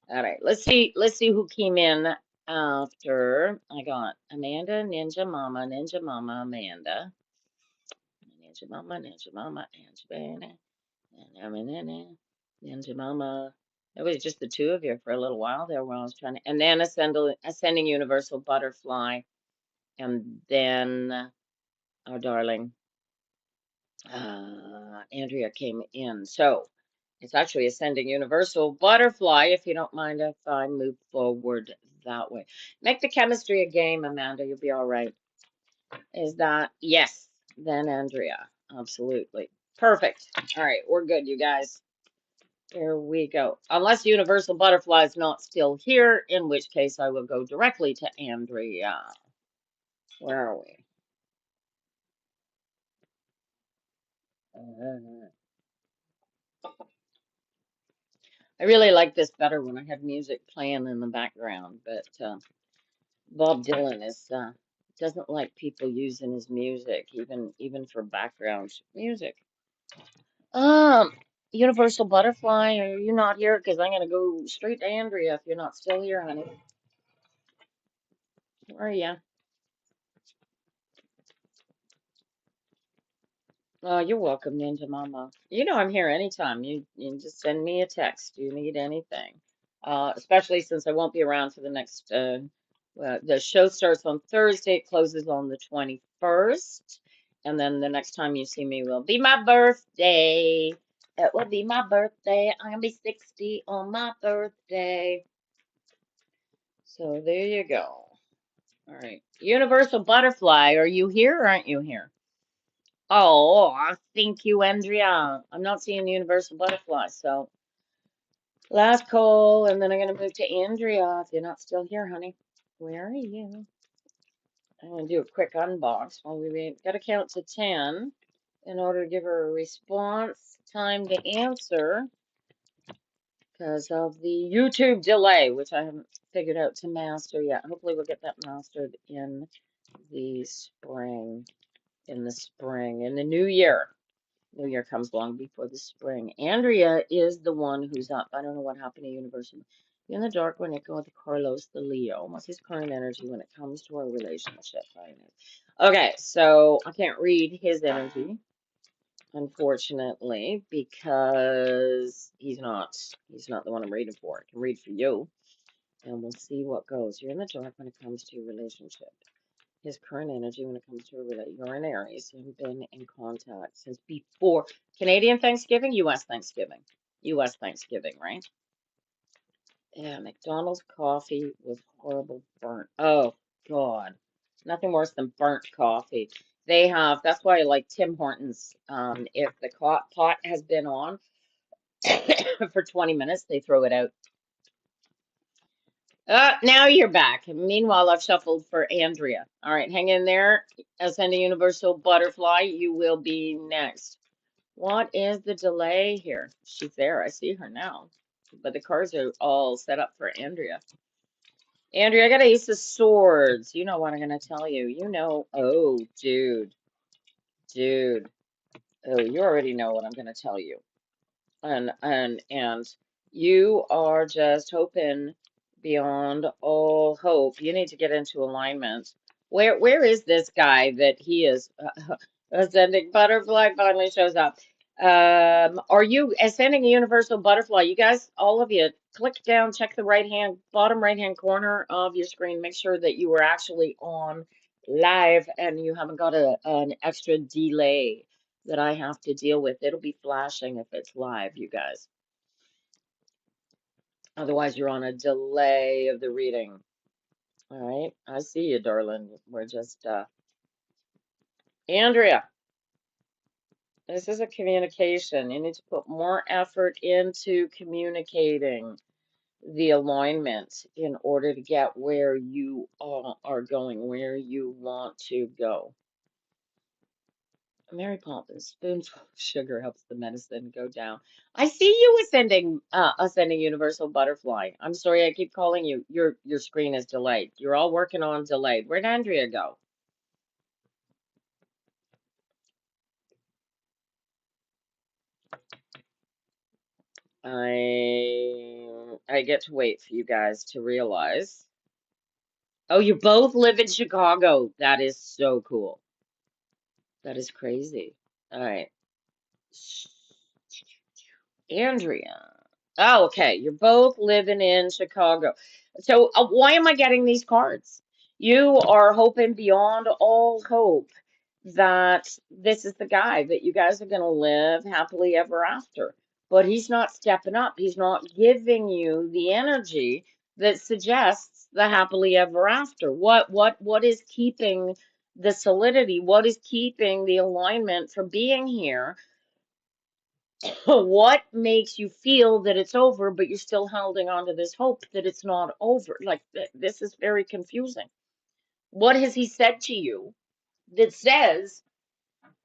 All right. Let's see who came in after. I got Amanda, Ninja Mama, Amanda. Ninja Mama, Angela, and Ninja Mama. It was just the two of you for a little while there while I was trying to, and then ascending universal butterfly, and then our darling Andrea came in. So it's actually ascending universal butterfly, if you don't mind if I move forward that way. Make the chemistry a game, Amanda. You'll be all right. Is that yes? Then Andrea. Absolutely. Perfect. All right, we're good, you guys. Here we go. Unless universal butterfly is not still here, in which case I will go directly to Andrea. Where are we? I really like this better when I have music playing in the background, but Bob Dylan is doesn't like people using his music, even for background music. Universal Butterfly, are you not here? Because I'm gonna go straight to Andrea if you're not still here, honey. Where are you? Oh, you're welcome, Ninja Mama. You know I'm here anytime. You just send me a text. You need anything. Especially since I won't be around for the next the show starts on Thursday, it closes on the 21st. And then the next time you see me will be my birthday. It will be my birthday. I'm gonna be 60 on my birthday. So there you go. All right. Universal Butterfly, are you here or aren't you here? Oh, thank you, Andrea. I'm not seeing Universal Butterfly, so last call, and then I'm gonna move to Andrea if you're not still here, honey. Where are you? I'm gonna do a quick unbox while we wait. Gotta count to 10 in order to give her a response time to answer because of the YouTube delay, which I haven't figured out to master yet. Hopefully we'll get that mastered in the spring, in the new year. New Year comes long before the spring. Andrea is the one who's up. I don't know what happened to Universal. You're in the dark when it goes with Carlos the Leo. What's his current energy when it comes to our relationship? I know. Okay, so I can't read his energy, unfortunately, because he's not the one I'm reading for. I can read for you, and we'll see what goes. You're in the dark when it comes to your relationship. His current energy when it comes to a relationship. You're in Aries. You haven't been in contact since before Canadian Thanksgiving, U.S. Thanksgiving. U.S. Thanksgiving, right? Yeah, McDonald's coffee was horrible burnt. Oh, God. Nothing worse than burnt coffee. That's why I like Tim Hortons. If the pot has been on for 20 minutes, they throw it out. Now you're back. Meanwhile, I've shuffled for Andrea. All right, hang in there. Ascending Universal Butterfly, you will be next. What is the delay here? She's there. I see her now. But the cards are all set up for Andrea. Andrea, I got Ace of Swords. You know what I'm going to tell you. You know. Oh, dude. Dude. Oh, you already know what I'm going to tell you. And you are just hoping beyond all hope. You need to get into alignment. Where is this guy that he is ascending butterfly finally shows up? Are you ascending a universal butterfly? You guys, all of you, click down, check the bottom right hand corner of your screen. Make sure that you are actually on live and you haven't got an extra delay that I have to deal with. It'll be flashing if it's live, you guys. Otherwise, you're on a delay of the reading. All right, I see you, darling. We're just, Andrea, this is a communication. You need to put more effort into communicating the alignment in order to get where you are going, where you want to go. Mary Poppins, spoonful of sugar helps the medicine go down. I see you ascending universal butterfly. I'm sorry I keep calling you. Your screen is delayed. You're all working on delayed. Where'd Andrea go? I get to wait for you guys to realize. Oh, you both live in Chicago. That is so cool. That is crazy. All right. Andrea. Oh, okay. You're both living in Chicago. So, why am I getting these cards? You are hoping beyond all hope that this is the guy that you guys are going to live happily ever after. But he's not stepping up. He's not giving you the energy that suggests the happily ever after. What is keeping the solidity? What is keeping the alignment from being here? What makes you feel that it's over, but you're still holding on to this hope that it's not over? Like this is very confusing. What has he said to you that says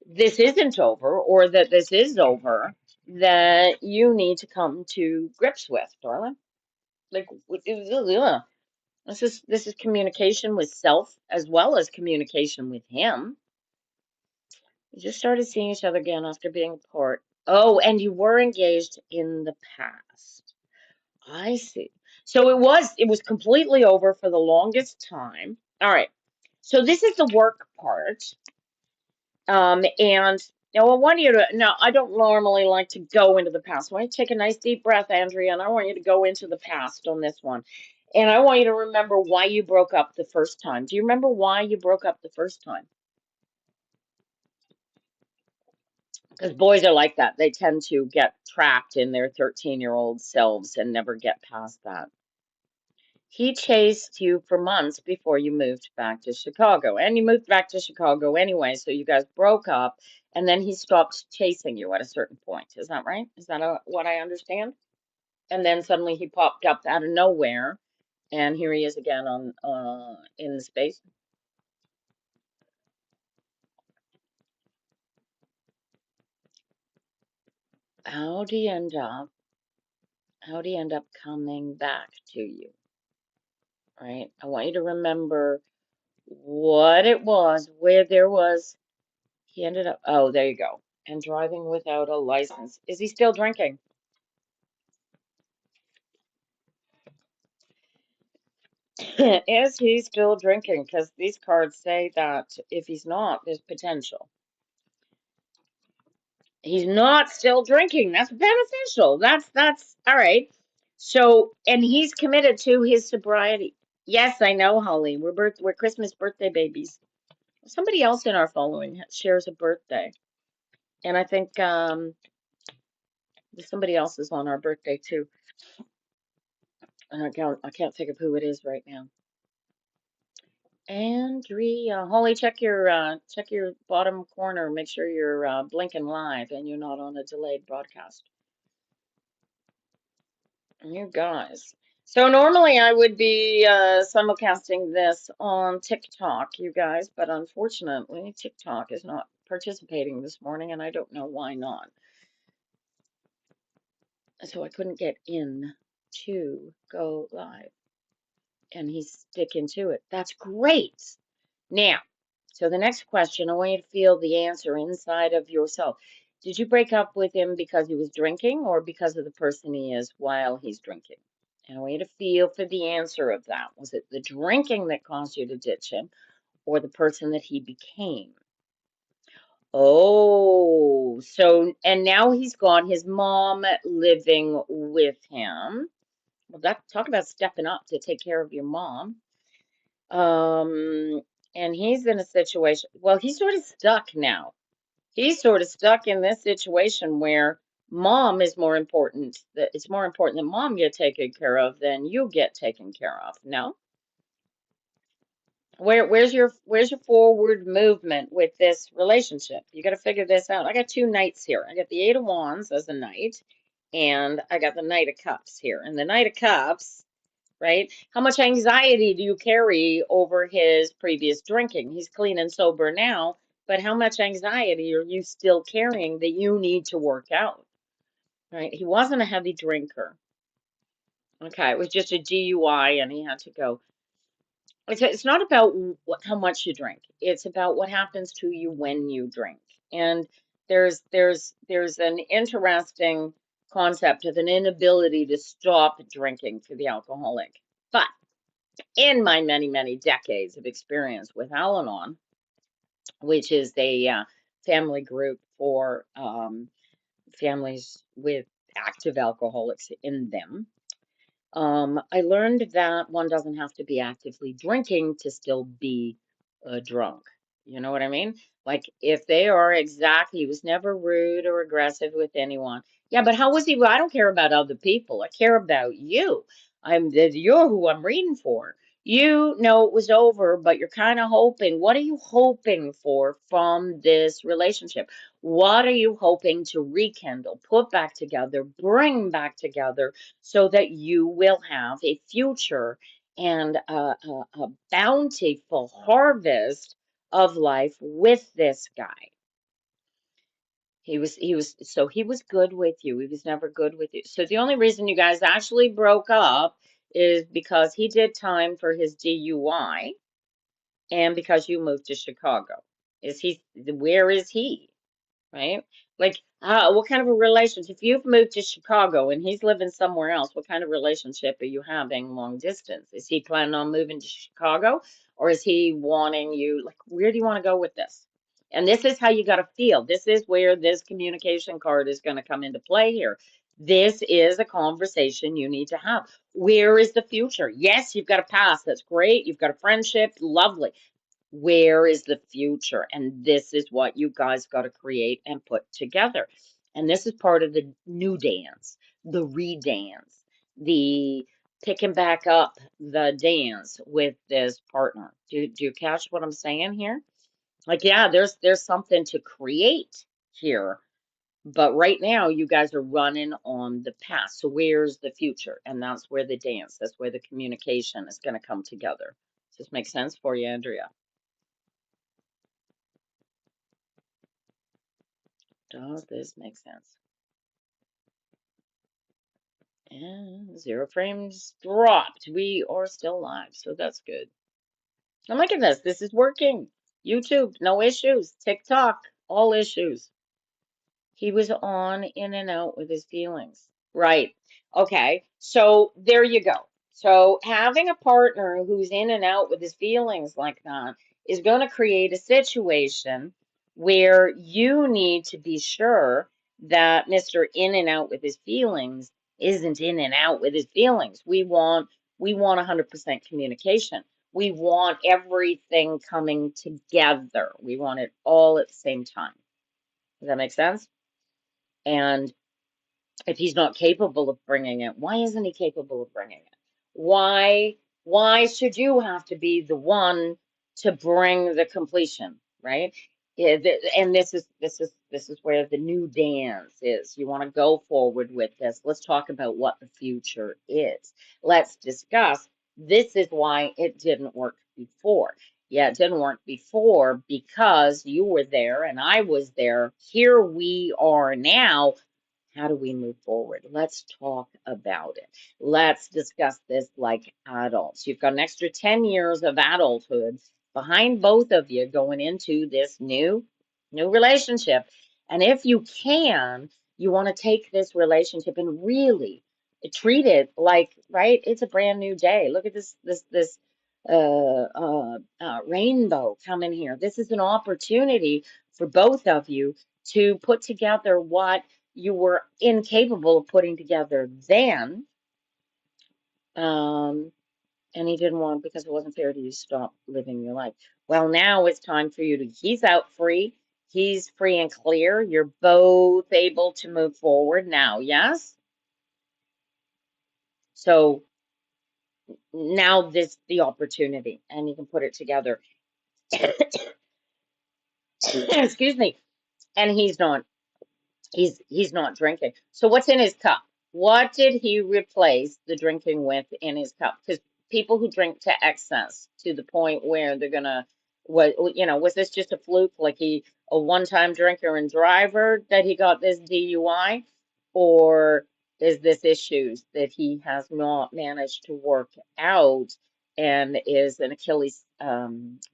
this isn't over or that this is over that you need to come to grips with, darling? Like this is communication with self as well as communication with him. You just started seeing each other again after being apart. Oh, and you were engaged in the past. I see. So it was completely over for the longest time. All right. So this is the work part. And now I want you to, now I don't normally like to go into the past. I want you to take a nice deep breath, Andrea, and I want you to go into the past on this one. And I want you to remember why you broke up the first time. Do you remember why you broke up the first time? Because boys are like that. They tend to get trapped in their 13-year-old selves and never get past that. He chased you for months before you moved back to Chicago. And you moved back to Chicago anyway, so you guys broke up, and then he stopped chasing you at a certain point. Is that right? Is that what I understand? And then suddenly he popped up out of nowhere, and here he is again on in the space. How do you end up? How do you end up coming back to you? Right? I want you to remember what it was, where there was. He ended up, oh, there you go. And driving without a license. Is he still drinking? Is he still drinking? Because these cards say that if he's not, there's potential. He's not still drinking. That's beneficial. That's all right. So, and he's committed to his sobriety. Yes, I know, Holly. We're Christmas birthday babies. Somebody else in our following shares a birthday, and I think somebody else is on our birthday too. And I can't think of who it is right now. Andrea, Holly, check your bottom corner. Make sure you're blinking live and you're not on a delayed broadcast. You guys. So normally I would be simulcasting this on TikTok, you guys, but unfortunately TikTok is not participating this morning, and I don't know why not. So I couldn't get in to go live, and he's sticking to it. That's great. Now, so the next question, I want you to feel the answer inside of yourself. Did you break up with him because he was drinking or because of the person he is while he's drinking? And I want you to feel for the answer of that. Was it the drinking that caused you to ditch him or the person that he became? Oh, so, and now he's got his mom living with him. Well, talk about stepping up to take care of your mom. And he's in a situation, well, he's sort of stuck now. He's sort of stuck in this situation where mom is more important. That it's more important that mom get taken care of than you get taken care of. No? Where's your forward movement with this relationship? You got to figure this out. I got two knights here. I got the Eight of Wands as a knight, and I got the Knight of Cups here. And the Knight of Cups, right? How much anxiety do you carry over his previous drinking? He's clean and sober now, but how much anxiety are you still carrying that you need to work out, right? He wasn't a heavy drinker. Okay, it was just a DUI and he had to go. It's not about how much you drink. It's about what happens to you when you drink. And there's an interesting concept of an inability to stop drinking for the alcoholic. But in my many, many decades of experience with Al-Anon, which is a family group for families with active alcoholics in them, I learned that one doesn't have to be actively drinking to still be drunk. You know what I mean? Like if they are exactly, he was never rude or aggressive with anyone. Yeah, but how was he? Well, I don't care about other people. I care about you. You're who I'm reading for. You know it was over, but you're kind of hoping. What are you hoping for from this relationship? What are you hoping to rekindle, put back together, bring back together so that you will have a future and a bountiful harvest of life with this guy? He was good with you. He was never good with you. So the only reason you guys actually broke up is because he did time for his DUI and because you moved to Chicago. Where is he? Right? Like, what kind of a relationship? If you've moved to Chicago and he's living somewhere else, what kind of relationship are you having long distance? Is he planning on moving to Chicago, or is he wanting you, like, where do you want to go with this? And this is how you got to feel. This is where this communication card is going to come into play here. This is a conversation you need to have. Where is the future? Yes, you've got a past. That's great. You've got a friendship. Lovely. Where is the future? And this is what you guys got to create and put together. And this is part of the new dance, the redance, the picking back up the dance with this partner. Do you catch what I'm saying here? Like, yeah, there's something to create here. But right now, you guys are running on the past. So where's the future? And that's where the dance, that's where the communication is going to come together. Does this make sense for you, Andrea? Does this make sense? And zero frames dropped. We are still live, so that's good. And look at this. This is working. YouTube, no issues. TikTok, all issues. He was on in and out with his feelings. Right. Okay. So there you go. So having a partner who's in and out with his feelings like that is going to create a situation where you need to be sure that Mr. In and out with his feelings isn't in and out with his feelings. We want 100% communication. We want everything coming together. We want it all at the same time. Does that make sense? And if he's not capable of bringing it, why isn't he capable of bringing it? Why why should you have to be the one to bring the completion, right? Yeah, and this is where the new dance is. You want to go forward with this. Let's talk about what the future is. Let's discuss. This is why it didn't work before. Yeah, it didn't work before because you were there and I was there. Here we are now. How do we move forward? Let's talk about it. Let's discuss this like adults. You've got an extra 10 years of adulthood behind both of you going into this new relationship. And if you can, you want to take this relationship and really treat it like, right? It's a brand new day. Look at this rainbow coming here. This is an opportunity for both of you to put together what you were incapable of putting together then, um, and he didn't want because it wasn't fair to you to stop living your life. Well, now it's time for you to, he's out free, he's free and clear. You're both able to move forward now, yes? So now this the opportunity, and you can put it together. Excuse me. And he's not drinking. So what's in his cup? What did he replace the drinking with in his cup? Because people who drink to excess to the point where they're gonna, what was this just a fluke? Like he a one-time drinker and driver that he got this DUI, or is this issues that he has not managed to work out and is an Achilles, a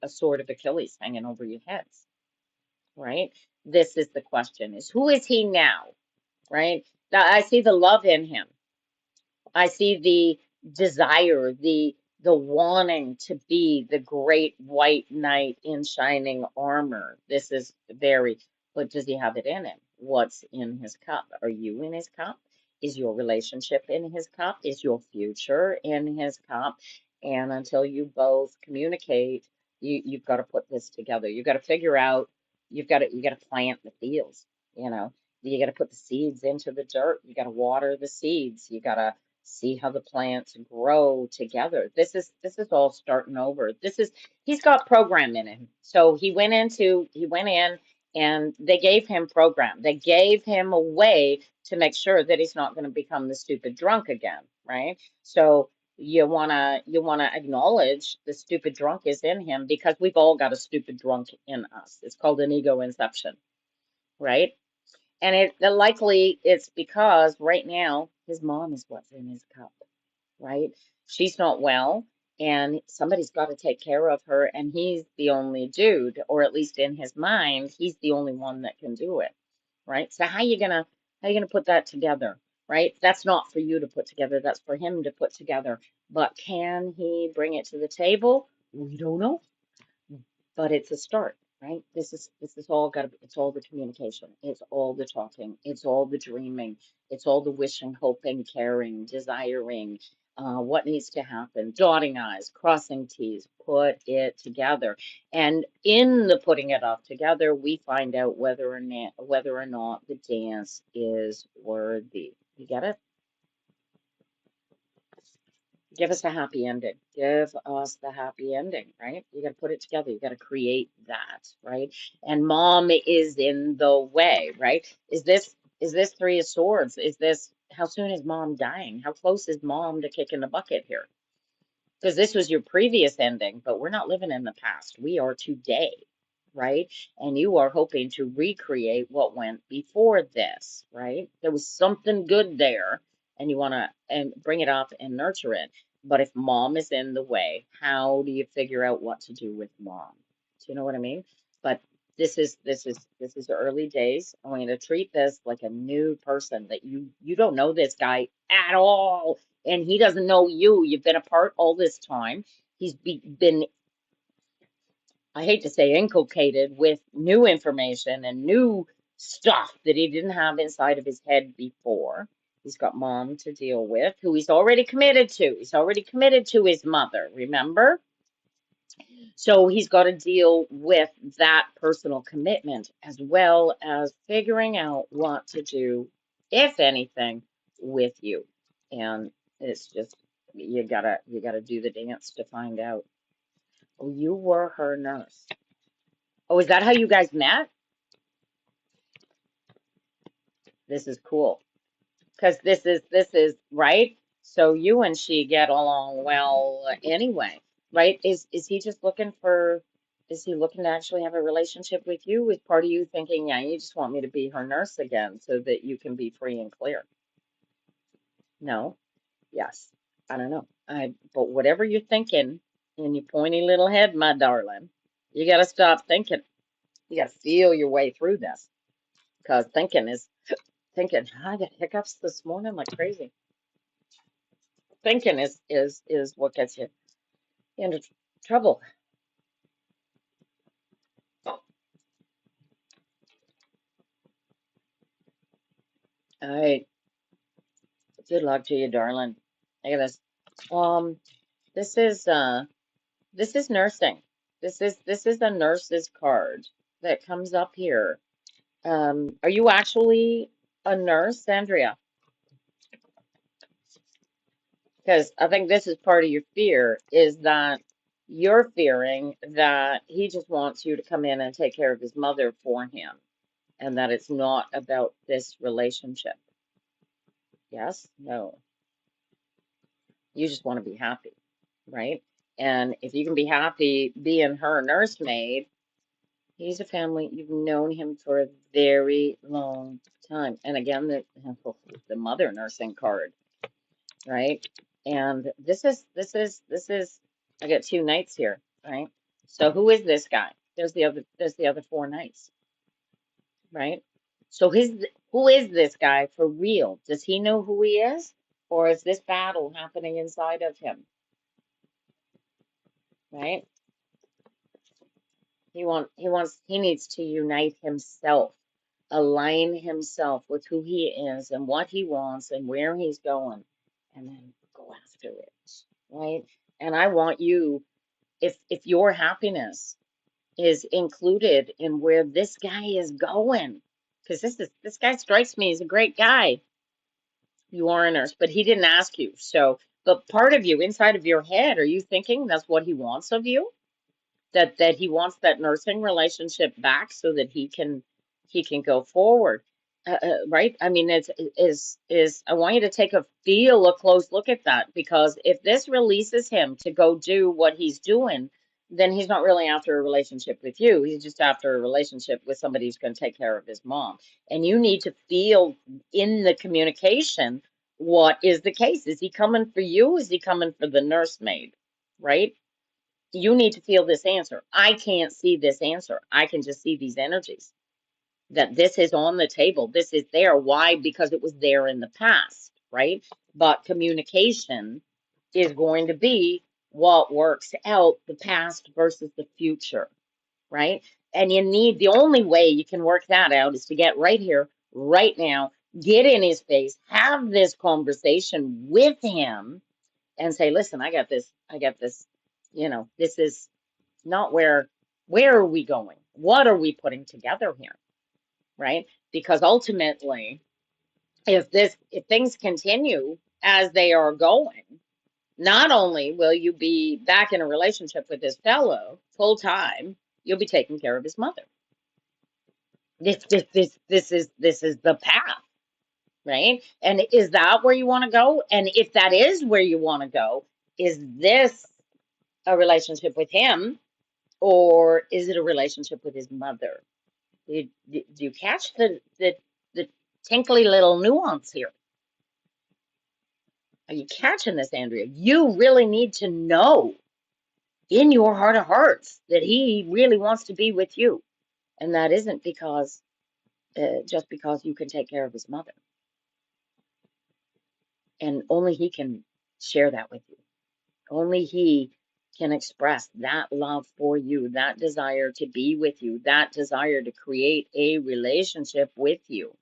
sword of Achilles hanging over your heads, right? This is the question: is who is he now? Right? I see the love in him. I see the desire, the wanting to be the great white knight in shining armor. This is very, but does he have it in him? What's in his cup? Are you in his cup? Is your relationship in his cup? Is your future in his cup? And until you both communicate, you've got to put this together. You've got to figure out you got to plant the fields, you know. You got to put the seeds into the dirt. You got to water the seeds. You got to see how the plants grow together. This is all starting over. This is he's got program in him. So he went in and they gave him program. They gave him a way to make sure that he's not going to become the stupid drunk again, right? So you wanna acknowledge the stupid drunk is in him because we've all got a stupid drunk in us. It's called an ego inception, right? And likely it's because right now his mom is what's in his cup, right? She's not well, and somebody's got to take care of her, and he's the only dude, or at least in his mind, he's the only one that can do it, right? So how you gonna put that together, right? That's not for you to put together, that's for him to put together. But can he bring it to the table? We don't know, but it's a start, right? This is all got to it's all the communication, it's all the talking, it's all the dreaming, it's all the wishing, hoping, caring, desiring, what needs to happen, dotting I's, crossing T's, put it together. And in the putting it off together, we find out whether or not the dance is worthy. You get it? Give us a happy ending. Give us the happy ending, right? You got to put it together. You got to create that, right? And mom is in the way, right? Is this three of swords? Is this how soon is mom dying? How close is mom to kicking the bucket here? Because this was your previous ending, but we're not living in the past. We are today, right? And you are hoping to recreate what went before this, right? There was something good there, and you want to and bring it up and nurture it. But if mom is in the way, how do you figure out what to do with mom? Do you know what I mean? But this is early days. I'm going to treat this like a new person that you don't know this guy at all, and he doesn't know you. You've been apart all this time. He's been, I hate to say, inculcated with new information and new stuff that he didn't have inside of his head before. He's got mom to deal with, who he's already committed to. He's already committed to his mother, remember? So he's got to deal with that personal commitment as well as figuring out what to do, if anything, with you. And it's just you gotta do the dance to find out. Oh, you were her nurse. Oh, is that how you guys met? This is cool. Because this is right. So you and she get along well anyway, right? Is he just looking for? Is he looking to actually have a relationship with you? Is part of you thinking, yeah, you just want me to be her nurse again so that you can be free and clear? No? Yes. I don't know. But whatever you're thinking in your pointy little head, my darling, you got to stop thinking. You got to feel your way through this because thinking. I got hiccups this morning like crazy. Thinking is what gets you into trouble. All right. Good luck to you, darling. Look at this. Um, this is nursing. This is a nurse's card that comes up here. Are you actually a nurse, Andrea? Because I think this is part of your fear, is that you're fearing that he just wants you to come in and take care of his mother for him, and that it's not about this relationship. Yes? No. You just want to be happy, right? And if you can be happy being her nursemaid, he's a family. You've known him for a very long time. And again, the mother nursing card, right? And this is I got two knights here, right? So who is this guy? There's the other four knights, right? So who is this guy for real? Does he know who he is? Or is this battle happening inside of him, right? He needs to unite himself, align himself with who he is and what he wants and where he's going, and then go after it, right? And I want you, if your happiness is included in where this guy is going. Because this guy strikes me as a great guy. You are a nurse, but he didn't ask you. So, but part of you inside of your head, are you thinking that's what he wants of you? That he wants that nursing relationship back so that he can go forward, right? I mean, it's I want you to take a close look at that, because if this releases him to go do what he's doing, then he's not really after a relationship with you. He's just after a relationship with somebody who's going to take care of his mom. And you need to feel in the communication what is the case. Is he coming for you? Is he coming for the nursemaid? Right? You need to feel this answer. I can't see this answer. I can just see these energies that this is on the table. This is there. Why? Because it was there in the past, right? But communication is going to be what works out the past versus the future, right? And you need, the only way you can work that out is to get right here, right now, get in his face, have this conversation with him and say, listen, I got this, this is not where are we going? What are we putting together here? Right? Because ultimately, if things continue as they are going, not only will you be back in a relationship with this fellow full time, you'll be taking care of his mother. This is the path, right? And is that where you want to go? And if that is where you want to go, is this a relationship with him, or is it a relationship with his mother? Do you catch the tinkly little nuance here? Are you catching this, Andrea? You really need to know in your heart of hearts that he really wants to be with you. And that isn't because just because you can take care of his mother. And only he can share that with you. Only he can express that love for you, that desire to be with you, that desire to create a relationship with you,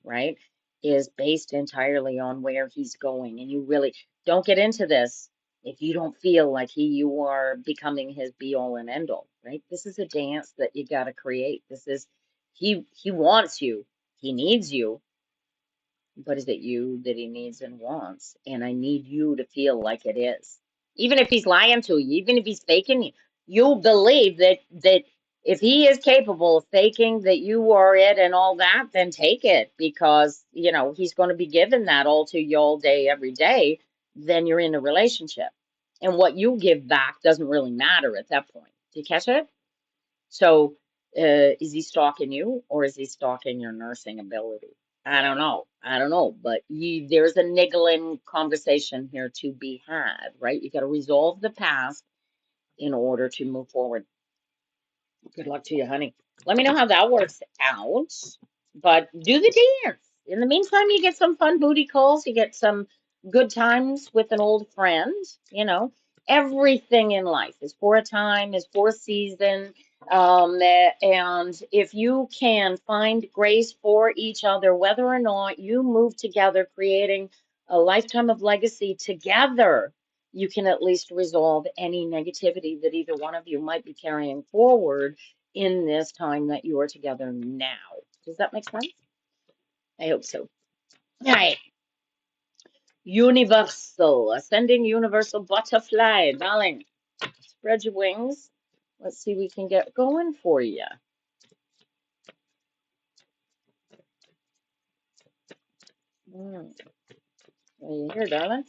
right? Is based entirely on where he's going. And you really don't get into this if you don't feel like you are becoming his be all and end all, right? This is a dance that you got to create. This is, he wants you, he needs you, but is it you that he needs and wants? And I need you to feel like it is. Even if he's lying to you, even if he's faking you, you'll believe that if he is capable of faking that you are it and all that, then take it, because he's going to be giving that all to you all day, every day. Then you're in a relationship. And what you give back doesn't really matter at that point. Do you catch it? So, is he stalking you, or is he stalking your nursing ability? I don't know. I don't know. But there's a niggling conversation here to be had, right? You got to resolve the past in order to move forward. Good luck to you, honey. Let me know how that works out. But do the dance. In the meantime, you get some fun booty calls. You get some good times with an old friend. Everything in life is for a time, is for a season. And if you can find grace for each other, whether or not you move together, creating a lifetime of legacy together, you can at least resolve any negativity that either one of you might be carrying forward in this time that you are together now. Does that make sense? I hope so. All right. Universal, ascending universal butterfly, darling. Spread your wings. Let's see what we can get going for you. Are you here, darling?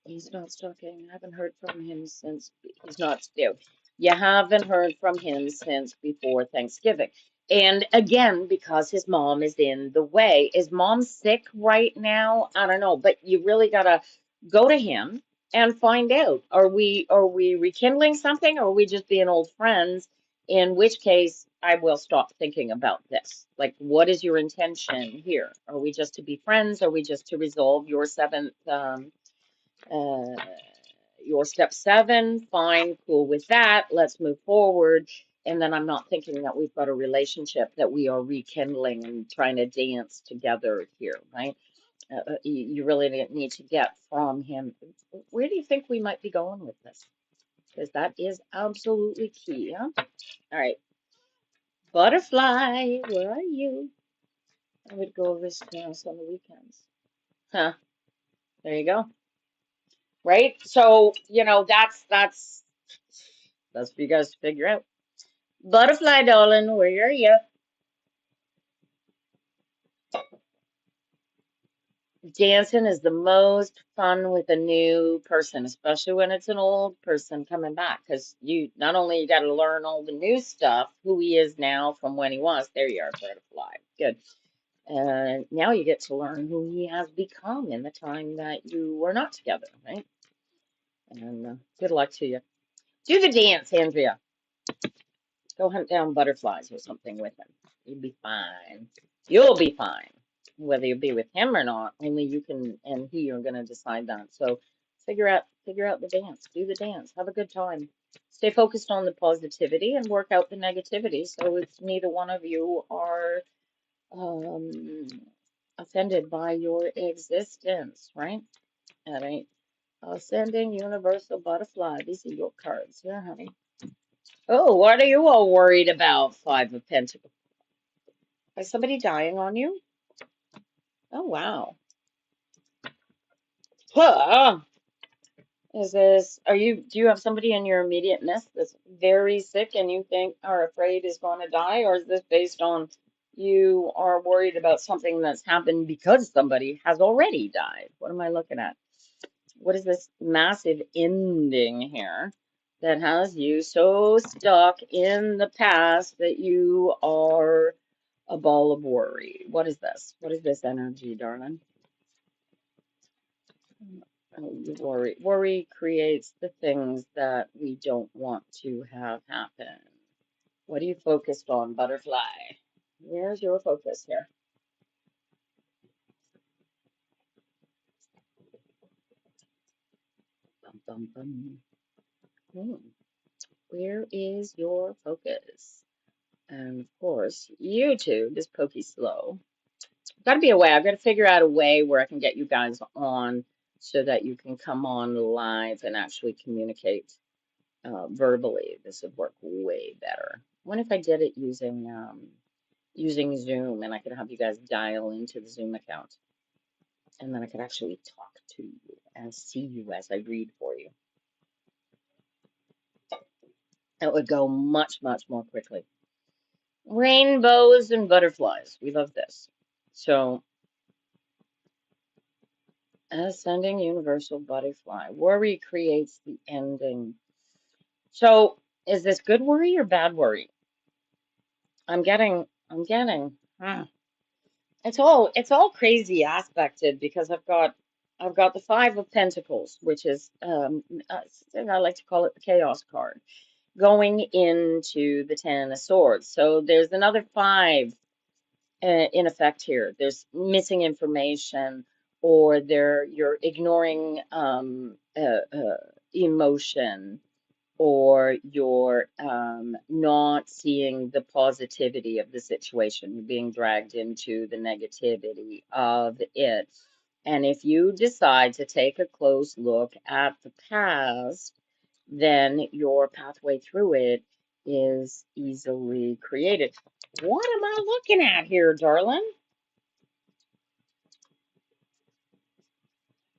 He's not stalking. I haven't heard from him since he's not still. You haven't heard from him since before Thanksgiving. And again, because his mom is in the way. Is mom sick right now? I don't know, but you really gotta go to him and find out. Are we rekindling something, or are we just being old friends? In which case, I will stop thinking about this. Like, what is your intention here? Are we just to be friends? Are we just to resolve your seventh uh, your step 7, fine, cool with that. Let's move forward. And then I'm not thinking that we've got a relationship that we are rekindling and trying to dance together here, right? You really need to get from him. Where do you think we might be going with this? because that is absolutely key, huh? All right, butterfly, where are you? I would go over this house on the weekends. Huh, there you go. Right? So, that's for you guys to figure out. Butterfly, darling, where are you? Dancing is the most fun with a new person, especially when it's an old person coming back, because you not only you got to learn all the new stuff, who he is now from when he was. There you are, butterfly. Good. And now you get to learn who he has become in the time that you were not together, right? And good luck to you. Do the dance, Andrea. Go hunt down butterflies or something with him. You'll be fine. You'll be fine. Whether you be with him or not, only you can and he are gonna decide that. So figure out the dance. Do the dance. Have a good time. Stay focused on the positivity and work out the negativity so it's neither one of you are um offended by your existence, right? All right. Ascending universal butterfly. These are your cards here, honey. Oh, what are you all worried about? Five of Pentacles. Is somebody dying on you? Oh, wow. Huh. Do you have somebody in your immediate midst that's very sick and you think are afraid is going to die? Or is this based on you are worried about something that's happened because somebody has already died? What am I looking at? What is this massive ending here that has you so stuck in the past that you are a ball of worry? What is this? What is this energy, darling? Oh, you worry. Worry creates the things that we don't want to have happen. What are you focused on, butterfly? Where's your focus here? Bum, bum, bum. Hmm. Where is your focus? And of course, YouTube is pokey slow. Got to be a way. I've got to figure out a way where I can get you guys on so that you can come on live and actually communicate verbally. This would work way better. What if I did it using Zoom and I could have you guys dial into the Zoom account and then I could actually talk to you and see you as I read for you. It would go much, much more quickly. Rainbows and butterflies. We love this. So, ascending universal butterfly. Worry creates the ending. So, is this good worry or bad worry? I'm getting. It's all crazy aspected because I've got the Five of Pentacles, which is I like to call it the Chaos card, going into the Ten of Swords. So there's another five in effect here. There's missing information, or you're ignoring emotion, or you're not seeing the positivity of the situation. You're being dragged into the negativity of it. And if you decide to take a close look at the past, then your pathway through it is easily created. What am I looking at here, darling?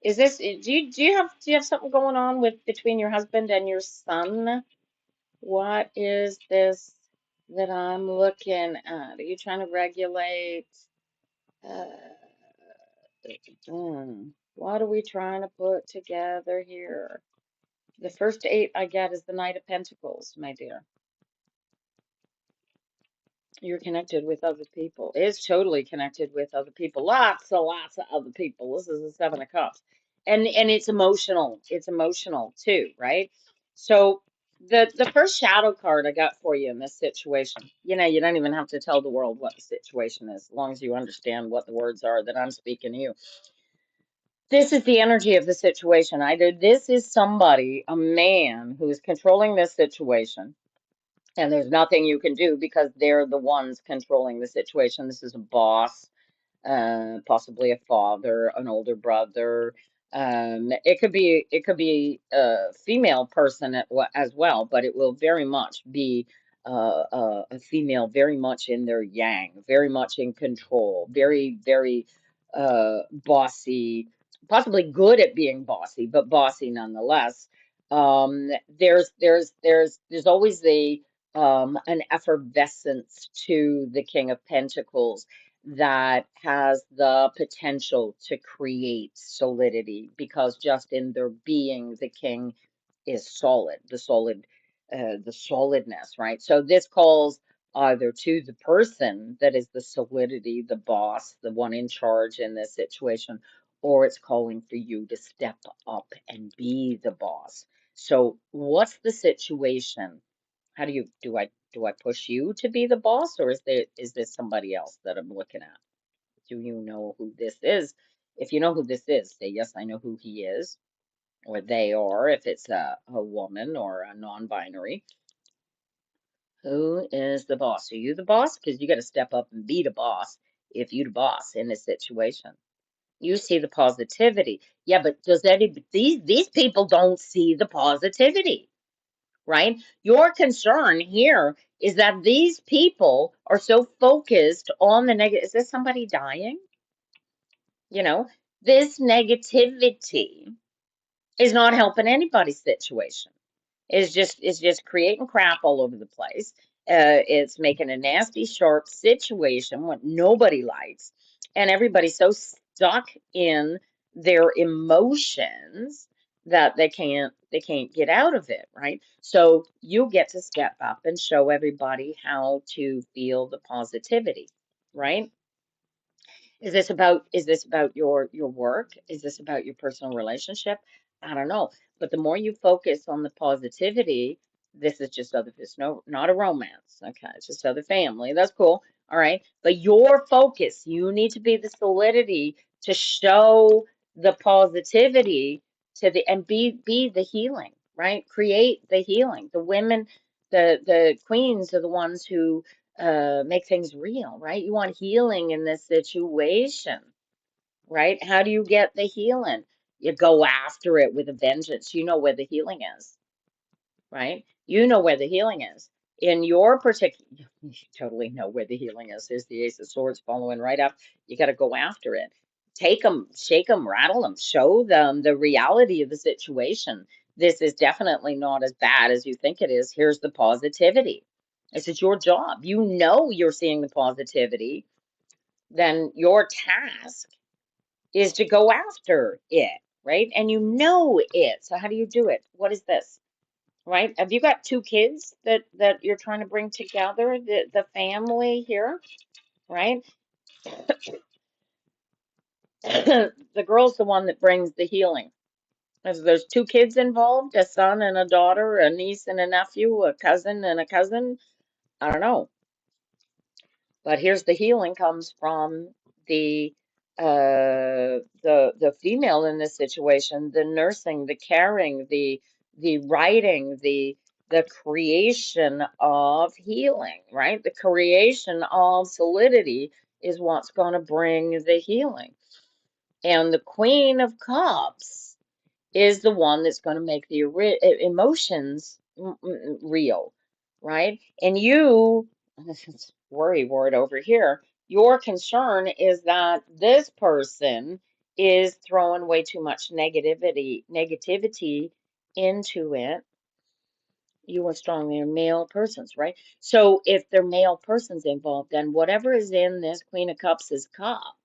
Is this do you have something going on with between your husband and your son? What is this that I'm looking at? Are you trying to regulate? Uh, what are we trying to put together here? The first eight I get is the Knight of Pentacles, my dear. You're connected with other people. It's totally connected with other people. Lots of other people. This is the Seven of Cups. And it's emotional. It's emotional too, right? So the first shadow card I got for you in this situation, you don't even have to tell the world what the situation is, as long as you understand what the words are that I'm speaking to you. This is the energy of the situation. Either this is somebody, a man, who is controlling this situation and there's nothing you can do because they're the ones controlling the situation. This is a boss, possibly a father, an older brother, It could be a female person as well, but it will very much be a female, very much in their yang, very much in control, very bossy, possibly good at being bossy, but bossy nonetheless. There's always the an effervescence to the King of Pentacles that has the potential to create solidity because just in their being, the king is solid, the solidness, right? So this calls either to the person that is the solidity, the boss, the one in charge in this situation, or it's calling for you to step up and be the boss. So what's the situation? How do I push you to be the boss, or is this somebody else that I'm looking at? Do you know who this is? If you know who this is, say yes, I know who he is, or they are, if it's a woman or a non-binary. Who is the boss? Are you the boss? Because you got to step up and be the boss if you the boss in this situation. You see the positivity. Yeah, but does any these people don't see the positivity, right? Your concern here is that these people are so focused on the negative. Is there somebody dying? You know, this negativity is not helping anybody's situation. It's just creating crap all over the place. It's making a nasty, sharp situation what nobody likes, and everybody's so stuck in their emotions that they can't get out of it, right? So you get to step up and show everybody how to feel the positivity, right? Is this about your work? Is this about your personal relationship? I don't know. But the more you focus on the positivity, this is just other, it's not a romance. Okay, it's just other family. That's cool. All right. But your focus, you need to be the solidity to show the positivity to the and be the healing, right? Create the healing. The women, the queens are the ones who make things real, right? You want healing in this situation, right? How do you get the healing? You go after it with a vengeance. You know where the healing is, right? You know where the healing is. In your particular, you totally know where the healing is. There's the Ace of Swords following right up. You got to go after it. Take them, shake them, rattle them, show them the reality of the situation. This is definitely not as bad as you think it is. Here's the positivity. This is your job. You know you're seeing the positivity. Then your task is to go after it, right? And you know it. So how do you do it? What is this? Right? Have you got two kids that you're trying to bring together, the family here, right? The girl's the one that brings the healing. There's two kids involved, a son and a daughter, a niece and a nephew, a cousin and a cousin. I don't know. But here's the healing comes from the the female in this situation, the nursing, the caring, the writing, the creation of healing, right? The creation of solidity is what's going to bring the healing. And the Queen of Cups is the one that's going to make the emotions real, right? And you, this is worry word over here, your concern is that this person is throwing way too much negativity into it. You are strongly male persons, right? So if they're male persons involved, then whatever is in this Queen of Cups' cup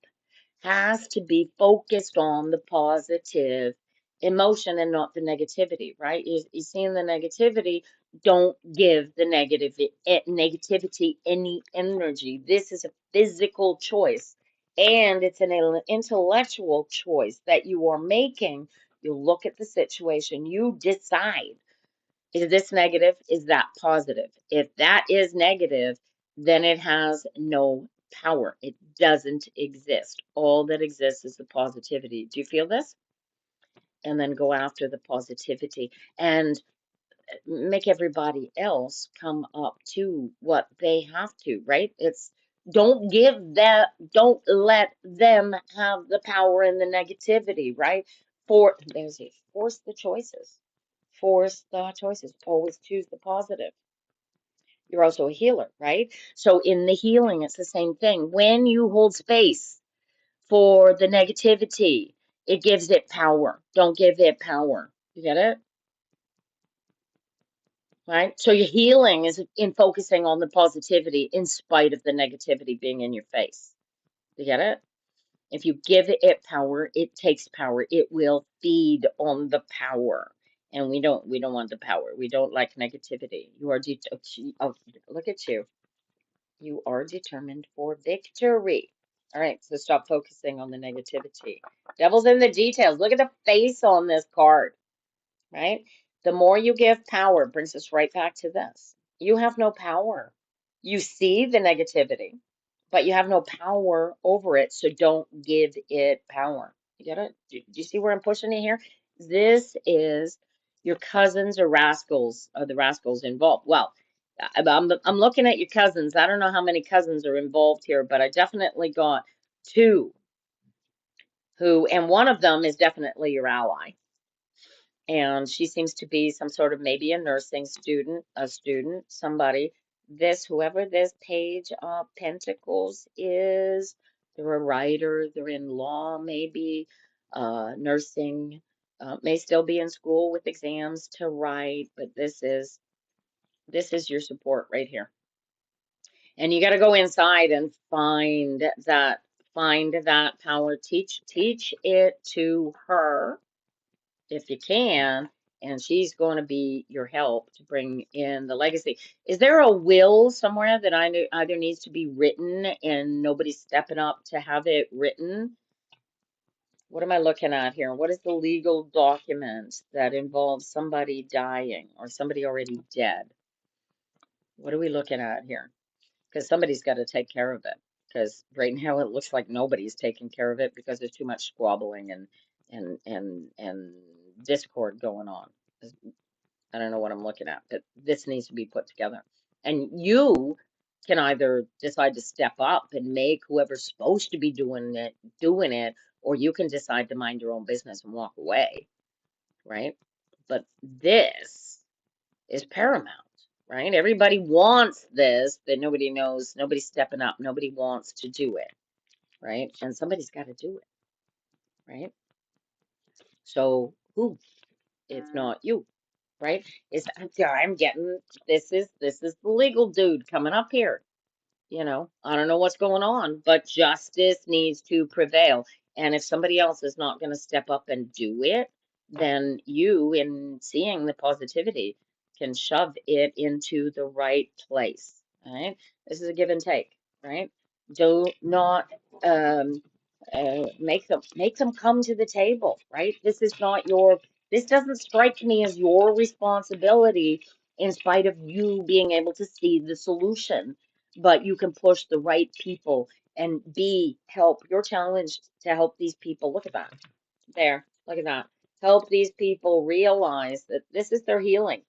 has to be focused on the positive emotion and not the negativity, right? You're seeing the negativity, don't give the negativity any energy. This is a physical choice and it's an intellectual choice that you are making. You look at the situation, you decide, is this negative? Is that positive? If that is negative, then it has no power. It doesn't exist. All that exists is the positivity. Do you feel this? And then go after the positivity and make everybody else come up to what they have to, right? It's don't let them have the power and the negativity, right? There's a force the choices. Force the choices. Always choose the positive. You're also a healer, right? So in the healing, it's the same thing. When you hold space for the negativity, it gives it power. Don't give it power. You get it? Right? So your healing is in focusing on the positivity in spite of the negativity being in your face. You get it? If you give it power, it takes power. It will feed on the power. And we don't want the power. We don't like negativity. You are oh, look at you. You are determined for victory. All right, so stop focusing on the negativity. Devil's in the details. Look at the face on this card, right? The more you give power, brings us right back to this. You have no power. You see the negativity, but you have no power over it, so don't give it power. You get it? Do you see where I'm pushing it here? This is your cousins or rascals, or the rascals involved. Well, I'm looking at your cousins. I don't know how many cousins are involved here, but I definitely got two and one of them is definitely your ally. And she seems to be some sort of maybe a nursing student, somebody. Whoever this Page of Pentacles is, they're a writer, they're in law, maybe, nursing, may still be in school with exams to write, but this is your support right here. And you got to go inside and find that power. Teach it to her if you can, and she's going to be your help to bring in the legacy. Is there a will somewhere that either needs to be written and nobody's stepping up to have it written? What am I looking at here? What is the legal document that involves somebody dying or somebody already dead? What are we looking at here? Because somebody's got to take care of it. Because right now it looks like nobody's taking care of it because there's too much squabbling and discord going on. I don't know what I'm looking at, but this needs to be put together. And you can either decide to step up and make whoever's supposed to be doing it, or you can decide to mind your own business and walk away, right? But this is paramount, right? Everybody wants this, but nobody knows, nobody's stepping up, nobody wants to do it, right? And somebody's got to do it, right? So who, if not you? Right? I'm getting this is the legal dude coming up here. I don't know what's going on, but justice needs to prevail. And if somebody else is not going to step up and do it, then you, in seeing the positivity, can shove it into the right place. All right? This is a give and take, right? Do not um, make them come to the table, right? This doesn't strike me as your responsibility in spite of you being able to see the solution, but you can push the right people and help. Your challenge to help these people. Look at that. There, look at that. Help these people realize that this is their healing.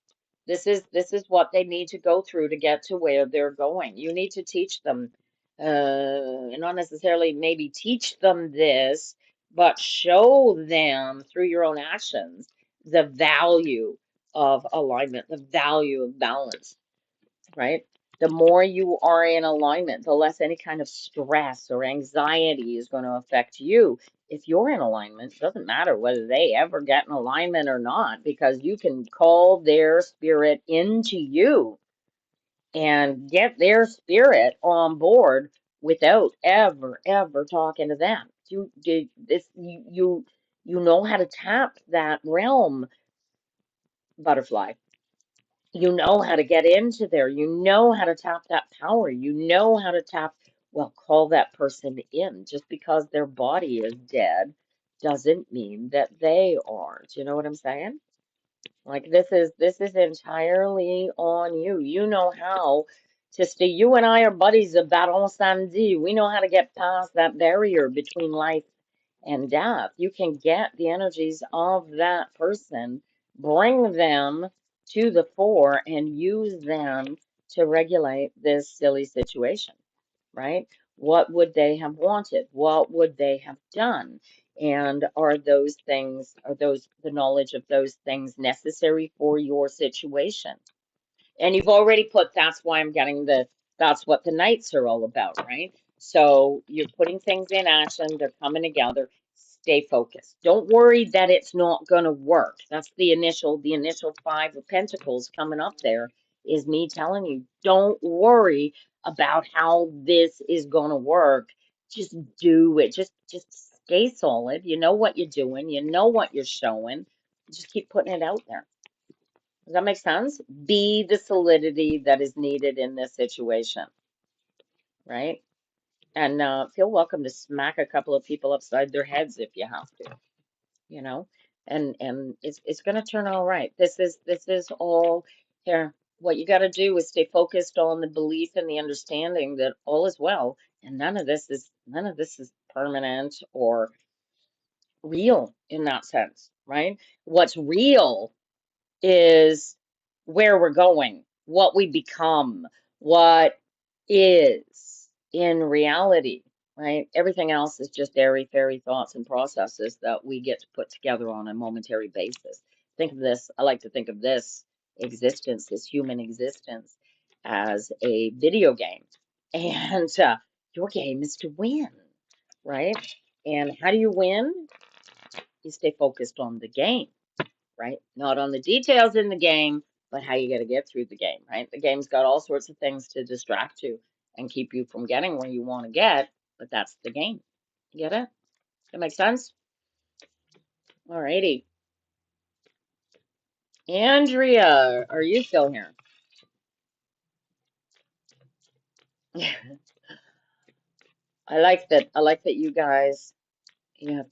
This is what they need to go through to get to where they're going. You need to teach them, not necessarily maybe teach them this, but show them through your own actions the value of alignment, the value of balance, right? The more you are in alignment, the less any kind of stress or anxiety is going to affect you. If you're in alignment, it doesn't matter whether they ever get in alignment or not, because you can call their spirit into you and get their spirit on board without ever talking to them. You know how to tap that realm, butterfly. You know how to get into there. You know how to tap that power. You know how to call that person in. Just because their body is dead doesn't mean that they are. Do you know what I'm saying? Like this is entirely on you. You know how to stay. You and I are buddies of battle samedi. We know how to get past that barrier between life and death. You can get the energies of that person, bring them to the fore, and use them to regulate this silly situation, right? What would they have wanted? What would they have done? And are those things, are those the knowledge of those things necessary for your situation? And you've already put, that's why I'm getting the, that's what the nights are all about, right? So you're putting things in action, they're coming together. Stay focused. Don't worry that it's not going to work. That's the initial five of pentacles coming up there is me telling you, don't worry about how this is going to work. Just do it. Just stay solid. You know what you're doing. You know what you're showing. Just keep putting it out there. Does that make sense? Be the solidity that is needed in this situation, right? And feel welcome to smack a couple of people upside their heads if you have to, you know. And it's gonna turn all right. This is all here. What you got to do is stay focused on the belief and the understanding that all is well, and none of this is permanent or real in that sense, right? What's real is where we're going, what we become, what is in reality, right? Everything else is just airy fairy thoughts and processes that we get to put together on a momentary basis. Think of this, I like to think of this existence, this human existence, as a video game. And your game is to win, right? And how do you win? You stay focused on the game, right? Not on the details in the game, but how you got to get through the game, right? The game's got all sorts of things to distract you and keep you from getting where you want to get, but that's the game. Get it? That makes sense? Alrighty. Andrea, are you still here? I like that you guys, you have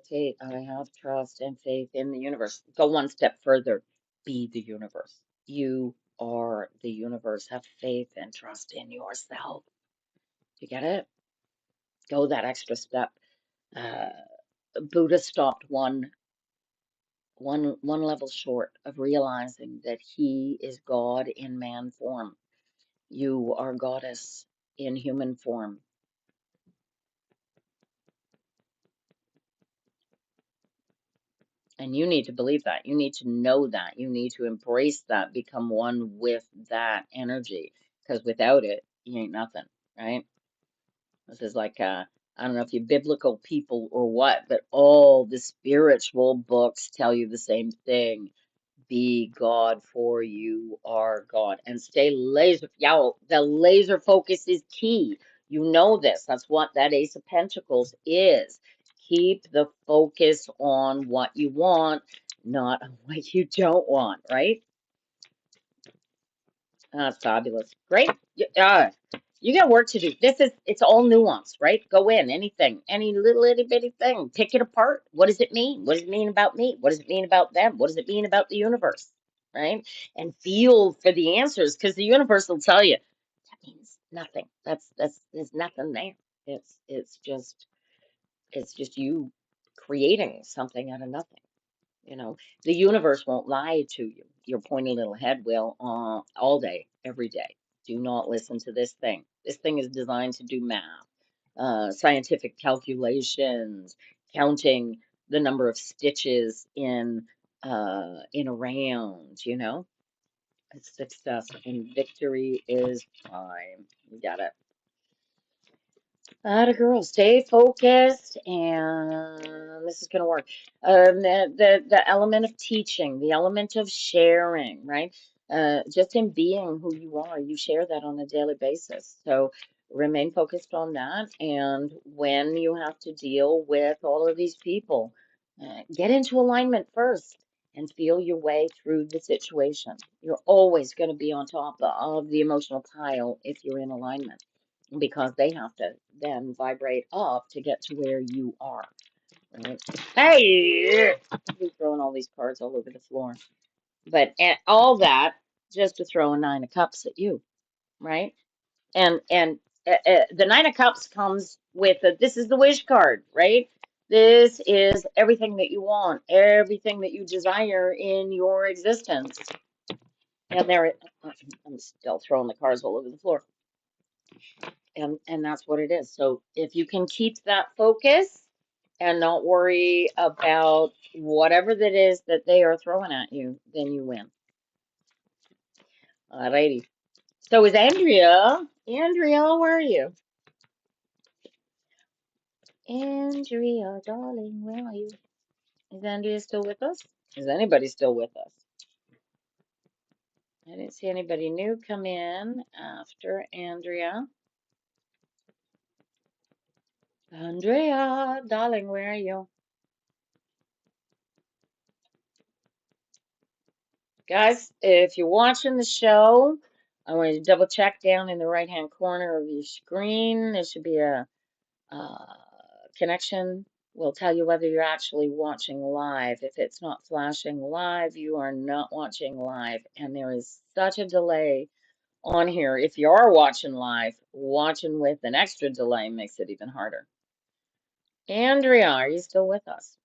faith. I have trust and faith in the universe. Go one step further. Be the universe. You are the universe. Have faith and trust in yourself. You get it? Go that extra step. Uh, Buddha stopped one level short of realizing that he is God in man form. You are goddess in human form. And you need to believe that. You need to know that. You need to embrace that, become one with that energy. Because without it, you ain't nothing, right? This is like, I don't know if you're biblical people or what, but all the spiritual books tell you the same thing. Be God, for you are God. And stay laser, y'all, the laser focus is key. You know this. That's what that Ace of Pentacles is. Keep the focus on what you want, not on what you don't want, right? That's fabulous. Great. You got work to do. It's all nuance, right? Go in, anything, any little itty bitty thing, pick it apart. What does it mean? What does it mean about me? What does it mean about them? What does it mean about the universe? Right? And feel for the answers because the universe will tell you that means nothing. There's nothing there. It's just you creating something out of nothing. You know, the universe won't lie to you. Your pointy little head will all day, every day. Do not listen to this thing. This thing is designed to do math, scientific calculations, counting the number of stitches in a round, you know. It's success and victory is time. You got it. Atta girl, stay focused, and this is gonna work. The element of teaching, the element of sharing, right? Just in being who you are, you share that on a daily basis. So remain focused on that. And when you have to deal with all of these people, get into alignment first and feel your way through the situation. You're always going to be on top of the emotional pile if you're in alignment because they have to then vibrate up to get to where you are. Right? Hey, he's throwing all these cards all over the floor. But all that just to throw a nine of cups at you, right? And the nine of cups comes with this is the wish card, right? This is everything that you want, everything that you desire in your existence. And there, I'm still throwing the cards all over the floor. And that's what it is. So if you can keep that focus and not worry about whatever that is that they are throwing at you, then you win. Alrighty. So is Andrea? Andrea, where are you? Andrea, darling, where are you? Is Andrea still with us? Is anybody still with us? I didn't see anybody new come in after Andrea. Andrea, darling, where are you? Guys, if you're watching the show, I want you to double check down in the right-hand corner of your screen. There should be a connection. Will tell you whether you're actually watching live. If it's not flashing live, you are not watching live. And there is such a delay on here. If you are watching live, watching with an extra delay makes it even harder. Andrea, are you still with us?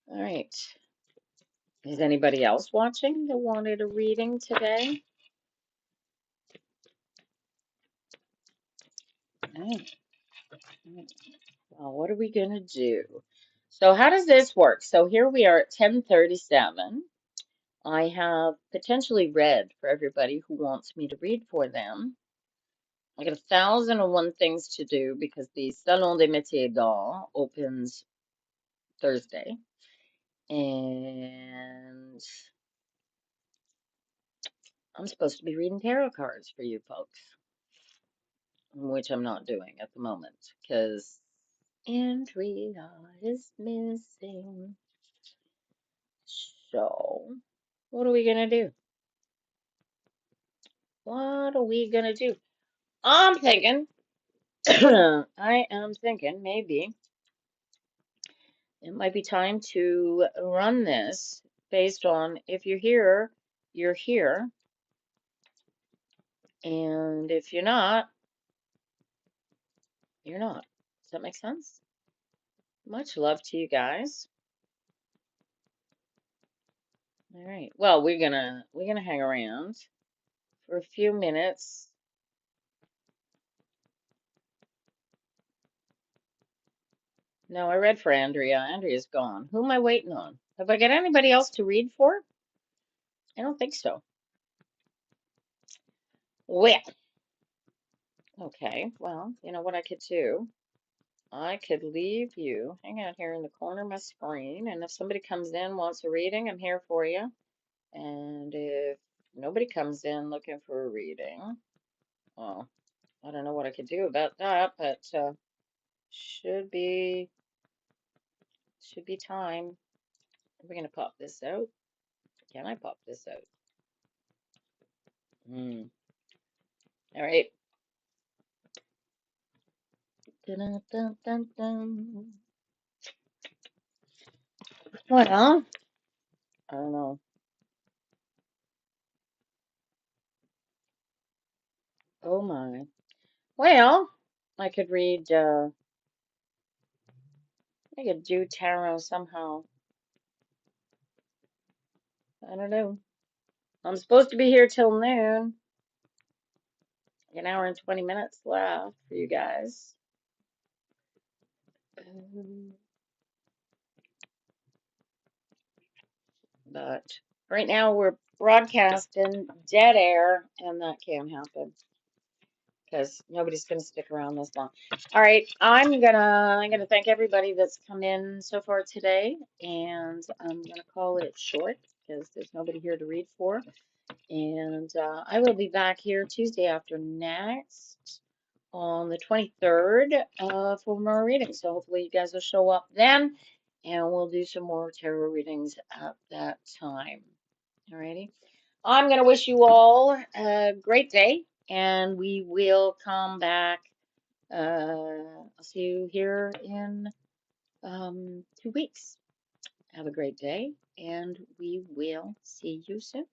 All right. Is anybody else watching that wanted a reading today? All right. Well, what are we gonna do? So how does this work? So here we are at 10:37. I have potentially read for everybody who wants me to read for them. I got 1,001 things to do because the Salon des Métiers d'Art opens Thursday. And I'm supposed to be reading tarot cards for you folks, which I'm not doing at the moment because Andrea is missing. So, what are we gonna do? What are we gonna do? I'm thinking, I am thinking maybe it might be time to run this based on if you're here, you're here, and if you're not, you're not. Does that make sense? Much love to you guys. All right. Well, we're gonna hang around for a few minutes. No, I read for Andrea. Andrea's gone. Who am I waiting on? Have I got anybody else to read for? I don't think so. Well, okay. Well, you know what I could do? I could leave you hang out here in the corner of my screen, and if somebody comes in, wants a reading, I'm here for you. And if nobody comes in looking for a reading, well, I don't know what I could do about that, but should be should be time. We're gonna pop this out. Can I pop this out? Hmm. All right. Dun, dun, dun, dun. Well, I don't know. Oh my. Well, I could read. I could do tarot somehow. I don't know. I'm supposed to be here till noon. An hour and 20 minutes left for you guys. But right now we're broadcasting dead air, and that can't happen because nobody's gonna stick around this long. All right, I'm gonna thank everybody that's come in so far today, and I'm gonna call it short because there's nobody here to read for. And I will be back here Tuesday after next on the 23rd for more readings. So hopefully you guys will show up then, and we'll do some more tarot readings at that time. Alrighty. I'm going to wish you all a great day, and we will come back. I'll see you here in 2 weeks. Have a great day, and we will see you soon.